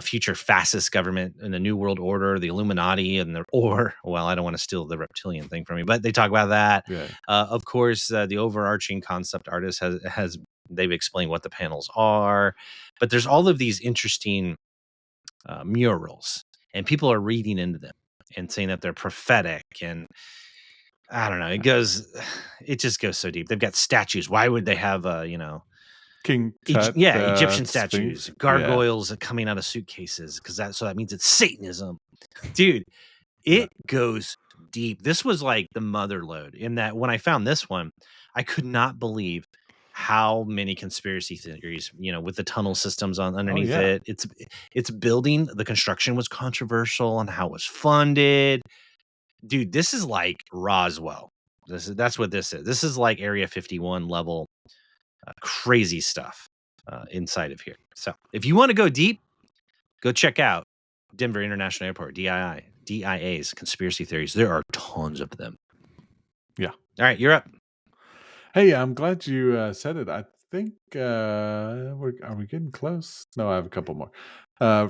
future fascist government and the new world order, the Illuminati, and well, I don't want to steal the reptilian thing from you, but they talk about that. Yeah. Of course, the overarching concept artist has they've explained what the panels are, but there's all of these interesting murals, and people are reading into them and saying that they're prophetic, and I don't know. It just goes so deep. They've got statues. Why would they have King Tut, Egyptian Sphinx. statues, Yeah. gargoyles coming out of suitcases because that means it's Satanism, dude. Yeah. It goes deep. This was like the mother lode in that when I found this one, I could not believe how many conspiracy theories, with the tunnel systems on Oh underneath yeah. it. It's building. The construction was controversial and how it was funded. Dude, this is like Roswell. That's what this is. This is like Area 51 level crazy stuff inside of here. So if you want to go deep, go check out Denver International Airport, DIA's conspiracy theories. There are tons of them. Yeah. All right, you're up. Hey, I'm glad you said it. I think are we getting close? No, I have a couple more. Uh,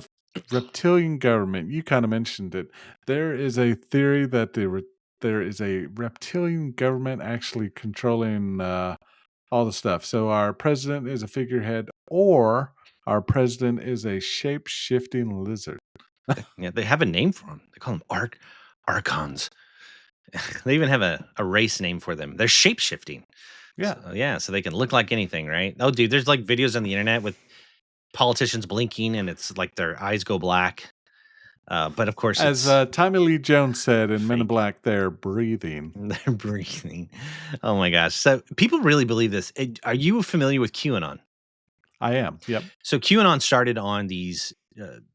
reptilian government. You kind of mentioned it. There is a theory that there is a reptilian government actually controlling all the stuff. So our president is a figurehead, or our president is a shape shifting lizard. Yeah, they have a name for them. They call them archons. They even have a race name for them. They're shape shifting. Yeah. So, yeah, so they can look like anything, right? Oh, dude, there's like videos on the internet with politicians blinking and it's like their eyes go black. But of course, As it's Tommy Lee Jones said in Men in fake. Black, they're breathing. They're breathing. Oh my gosh. So people really believe this. Are you familiar with QAnon? I am. Yep. So QAnon started on these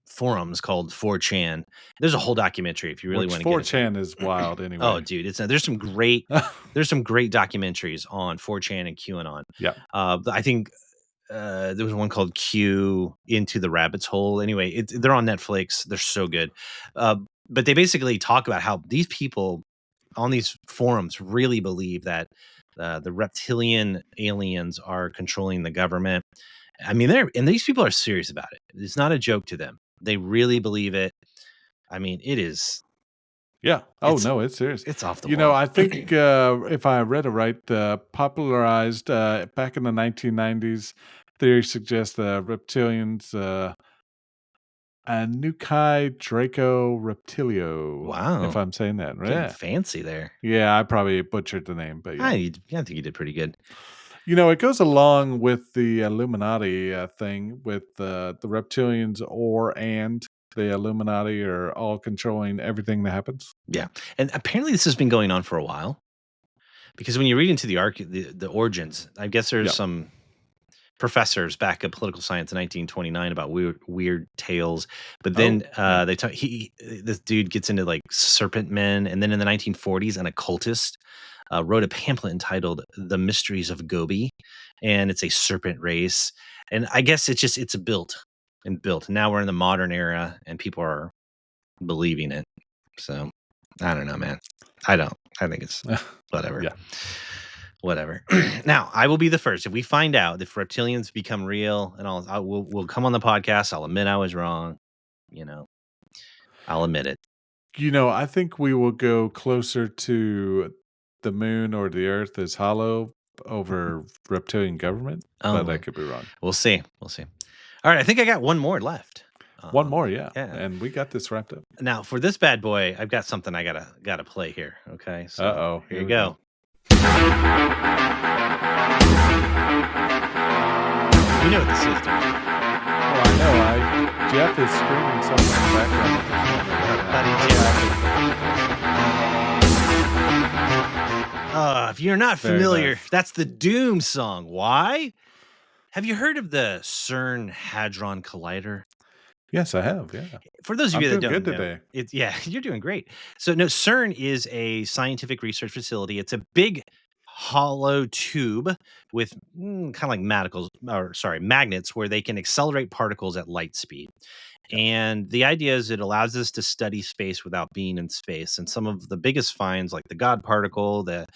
forums called 4chan. There's a whole documentary if you really Which want to get into it. 4chan is wild Oh, anyway. dude, there's some great documentaries on 4chan and QAnon. Yeah. I think there was one called Q Into the Rabbit's Hole. Anyway, they're on Netflix. They're so good. But they basically talk about how these people on these forums really believe that the reptilian aliens are controlling the government. I mean, these people are serious about it. It's not a joke to them. They really believe it. I mean, it is. Yeah. Oh, no, it's serious. It's off the wall. I think if I read it right, popularized back in the 1990s, theory suggests the reptilians, Anukai Draco Reptilio. Wow. If I'm saying that right. Getting fancy there. Yeah, I probably butchered the name, but yeah. I think you did pretty good. It goes along with the Illuminati thing with the reptilians and the Illuminati are all controlling everything that happens. Yeah. And apparently this has been going on for a while. Because when you read into the origins, I guess there's some professors back at political science in 1929 about weird tales. But then they talk this dude gets into like serpent men, and then in the 1940s an occultist wrote a pamphlet entitled The Mysteries of Gobi, and it's a serpent race. And I guess it's built. Now we're in the modern era and people are believing it. So I don't know, man. I think it's whatever. Yeah. Whatever. Now, I will be the first. If we find out if reptilians become real and we'll come on the podcast. I'll admit I was wrong. I'll admit it. I think we will go closer to the moon or the earth is hollow over reptilian government, but I could be wrong. We'll see. All right, I think I got one more left. One more, yeah. Yeah. And we got this wrapped up. Now, for this bad boy, I've got something I gotta play here. Okay, so Uh-oh. here you go. You know what this is, dude. Oh, I know. Jeff is screaming something in the background. If you're not Very familiar, nice. that's the Doom song. Why? Have you heard of the CERN Hadron Collider? Yes, I have. Yeah. For those of I'm you that doing don't good know, today. you're doing great. So no, CERN is a scientific research facility. It's a big hollow tube with kind of like magnets where they can accelerate particles at light speed. Yep. And the idea is it allows us to study space without being in space. And some of the biggest finds, like the God particle, the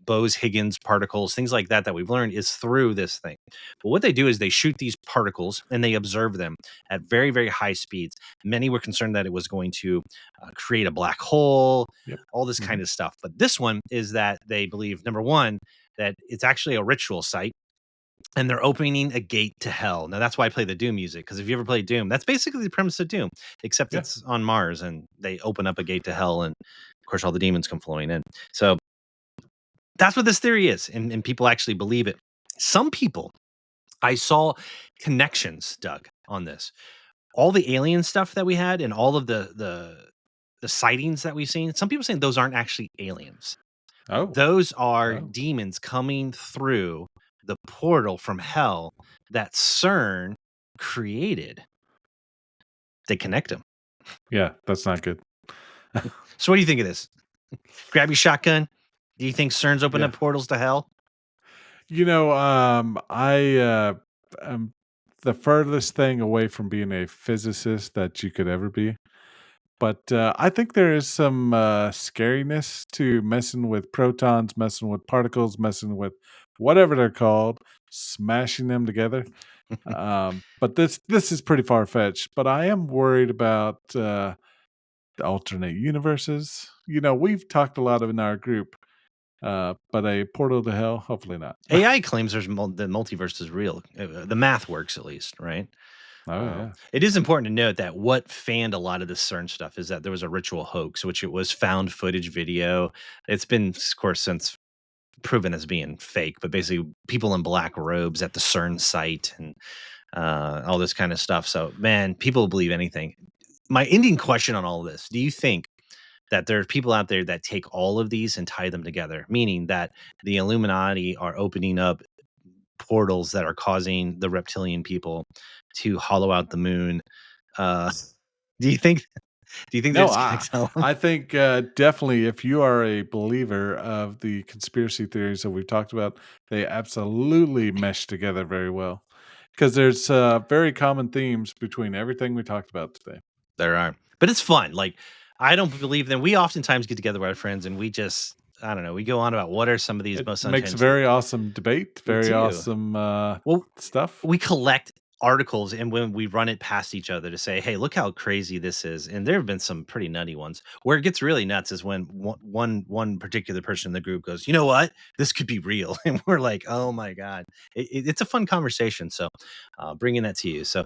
Bose-Higgins particles, things like that we've learned is through this thing. But what they do is they shoot these particles and they observe them at very, very high speeds. Many were concerned that it was going to create a black hole, Yep. all this kind of stuff. But this one is that they believe, number one, that it's actually a ritual site and they're opening a gate to hell. Now, that's why I play the Doom music, because if you ever played Doom, that's basically the premise of Doom, except it's on Mars and they open up a gate to hell. And of course, all the demons come flowing in. So that's what this theory is. And people actually believe it. Some people, I saw connections, Doug, on this. All the alien stuff that we had and all of the sightings that we've seen, some people saying those aren't actually aliens. Oh. Those are demons coming through the portal from hell that CERN created. They connect them. Yeah, that's not good. So what do you think of this? Grab your shotgun. Do you think CERN's opened up portals to hell? I am the furthest thing away from being a physicist that you could ever be. But I think there is some scariness to messing with protons, messing with particles, messing with whatever they're called, smashing them together. But this is pretty far fetched. But I am worried about the alternate universes. We've talked a lot in our group, but a portal to hell, hopefully not. AI claims the multiverse is real. The math works, at least, right? Oh, yeah. It is important to note that what fanned a lot of this CERN stuff is that there was a ritual hoax, which it was found footage video. It's been, of course, since proven as being fake, but basically people in black robes at the CERN site and all this kind of stuff. So, man, people believe anything. My ending question on all of this: do you think that there are people out there that take all of these and tie them together, meaning that the Illuminati are opening up portals that are causing the reptilian people to hollow out the moon? Do you think No, that's gonna tell them? I think definitely if you are a believer of the conspiracy theories that we've talked about, they absolutely mesh together very well. Because there's very common themes between everything we talked about today. There are, but it's fun. Like, I don't believe them. We oftentimes get together with our friends and we just, I don't know, we go on about what are some of these It most makes unhinged. very awesome debate, very do. awesome stuff. We collect articles and when we run it past each other to say, hey, look how crazy this is. And there have been some pretty nutty ones. Where it gets really nuts is when one particular person in the group goes, you know what, this could be real. And we're like, oh my God, it's a fun conversation. So bringing that to you. So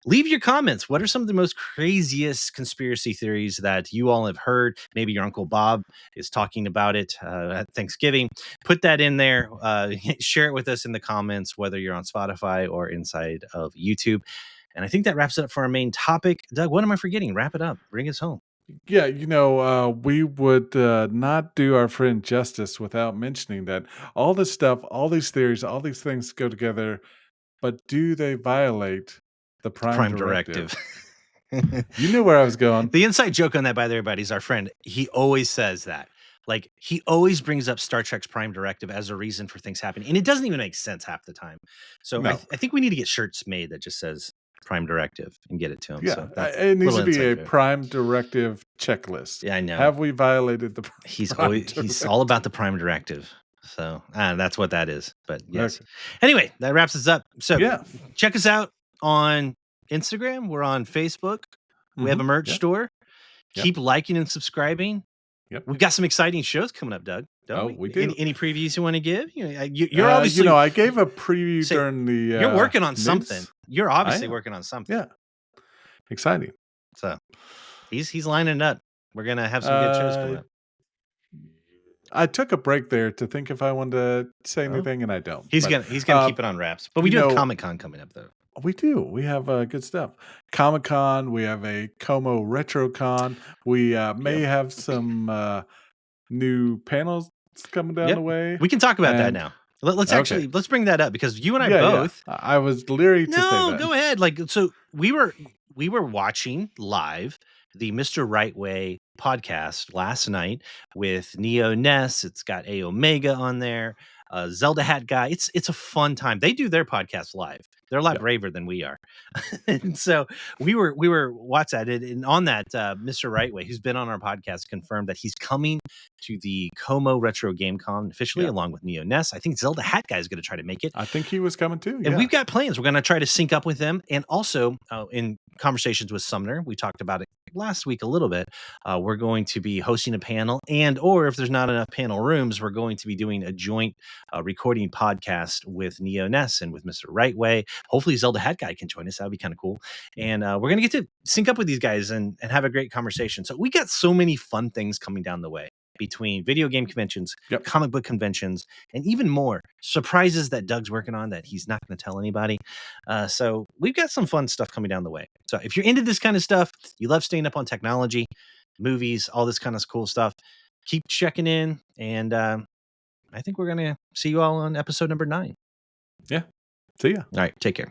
leave your comments. What are some of the most craziest conspiracy theories that you all have heard? Maybe your Uncle Bob is talking about it at Thanksgiving. Put that in there. Share it with us in the comments, whether you're on Spotify or inside of YouTube. And I think that wraps it up for our main topic. Doug, what am I forgetting? Wrap it up. Bring us home. Yeah, we would not do our friend justice without mentioning that all this stuff, all these theories, all these things go together, but do they violate the Prime Directive? You knew where I was going. The inside joke on that, by the way, everybody, is our friend. He always says that. Like, he always brings up Star Trek's Prime Directive as a reason for things happening. And it doesn't even make sense half the time. So No. I think we need to get shirts made that just says Prime Directive and get it to him. Yeah, So that's it needs to little be a inside joke. Prime Directive checklist. Yeah, I know. Have we violated the He's Prime always he's Directive? all about the Prime Directive. So that's what that is. But yes. Okay. Anyway, that wraps us up. So Yeah. check us out on Instagram. We're on Facebook. We have a merch store. Yep. Keep liking and subscribing. Yep. We've got some exciting shows coming up, Doug. Don't we do. Any previews you want to give? You're obviously, I gave a preview Say, during the. you're working on news. something. You're obviously am. working on something. Yeah. Exciting. So he's lining it up. We're gonna have some good shows coming up. I took a break there to think if I wanted to say anything, and I don't. He's gonna keep it on wraps. But we do have Comic-Con coming up, though. We do. We have good stuff. Comic-Con. We have a Como RetroCon. We may have some new panels coming down the way. We can talk about that now. Let's bring that up because you and I both. Yeah. I was leery to say that. No, go ahead. Like, so we were watching live the Mr. Right Way podcast last night with Neo Ness. It's got A Omega on there, Zelda Hat Guy. It's a fun time. They do their podcast live. They're a lot Yep. braver than we are. And so we were watching it, and on that, Mr. Rightway, who's been on our podcast, confirmed that he's coming to the Como Retro Game Con officially, Yeah. along with Neo Ness. I think Zelda Hat Guy is going to try to make it. I think he was coming too. And Yeah. we've got plans. We're going to try to sync up with them. And also, in conversations with Sumner, we talked about it last week a little bit. We're going to be hosting a panel, or if there's not enough panel rooms, we're going to be doing a joint recording podcast with Neo Ness and with Mr. Rightway. Hopefully, Zelda Hat Guy can join us. That would be kind of cool. And we're going to get to sync up with these guys and have a great conversation. So we got so many fun things coming down the way, between video game conventions, Yep. comic book conventions, and even more surprises that Doug's working on that he's not going to tell anybody. So we've got some fun stuff coming down the way. So if you're into this kind of stuff, you love staying up on technology, movies, all this kind of cool stuff, keep checking in. And I think we're going to see you all on episode number 9. Yeah. See ya. All right. Take care.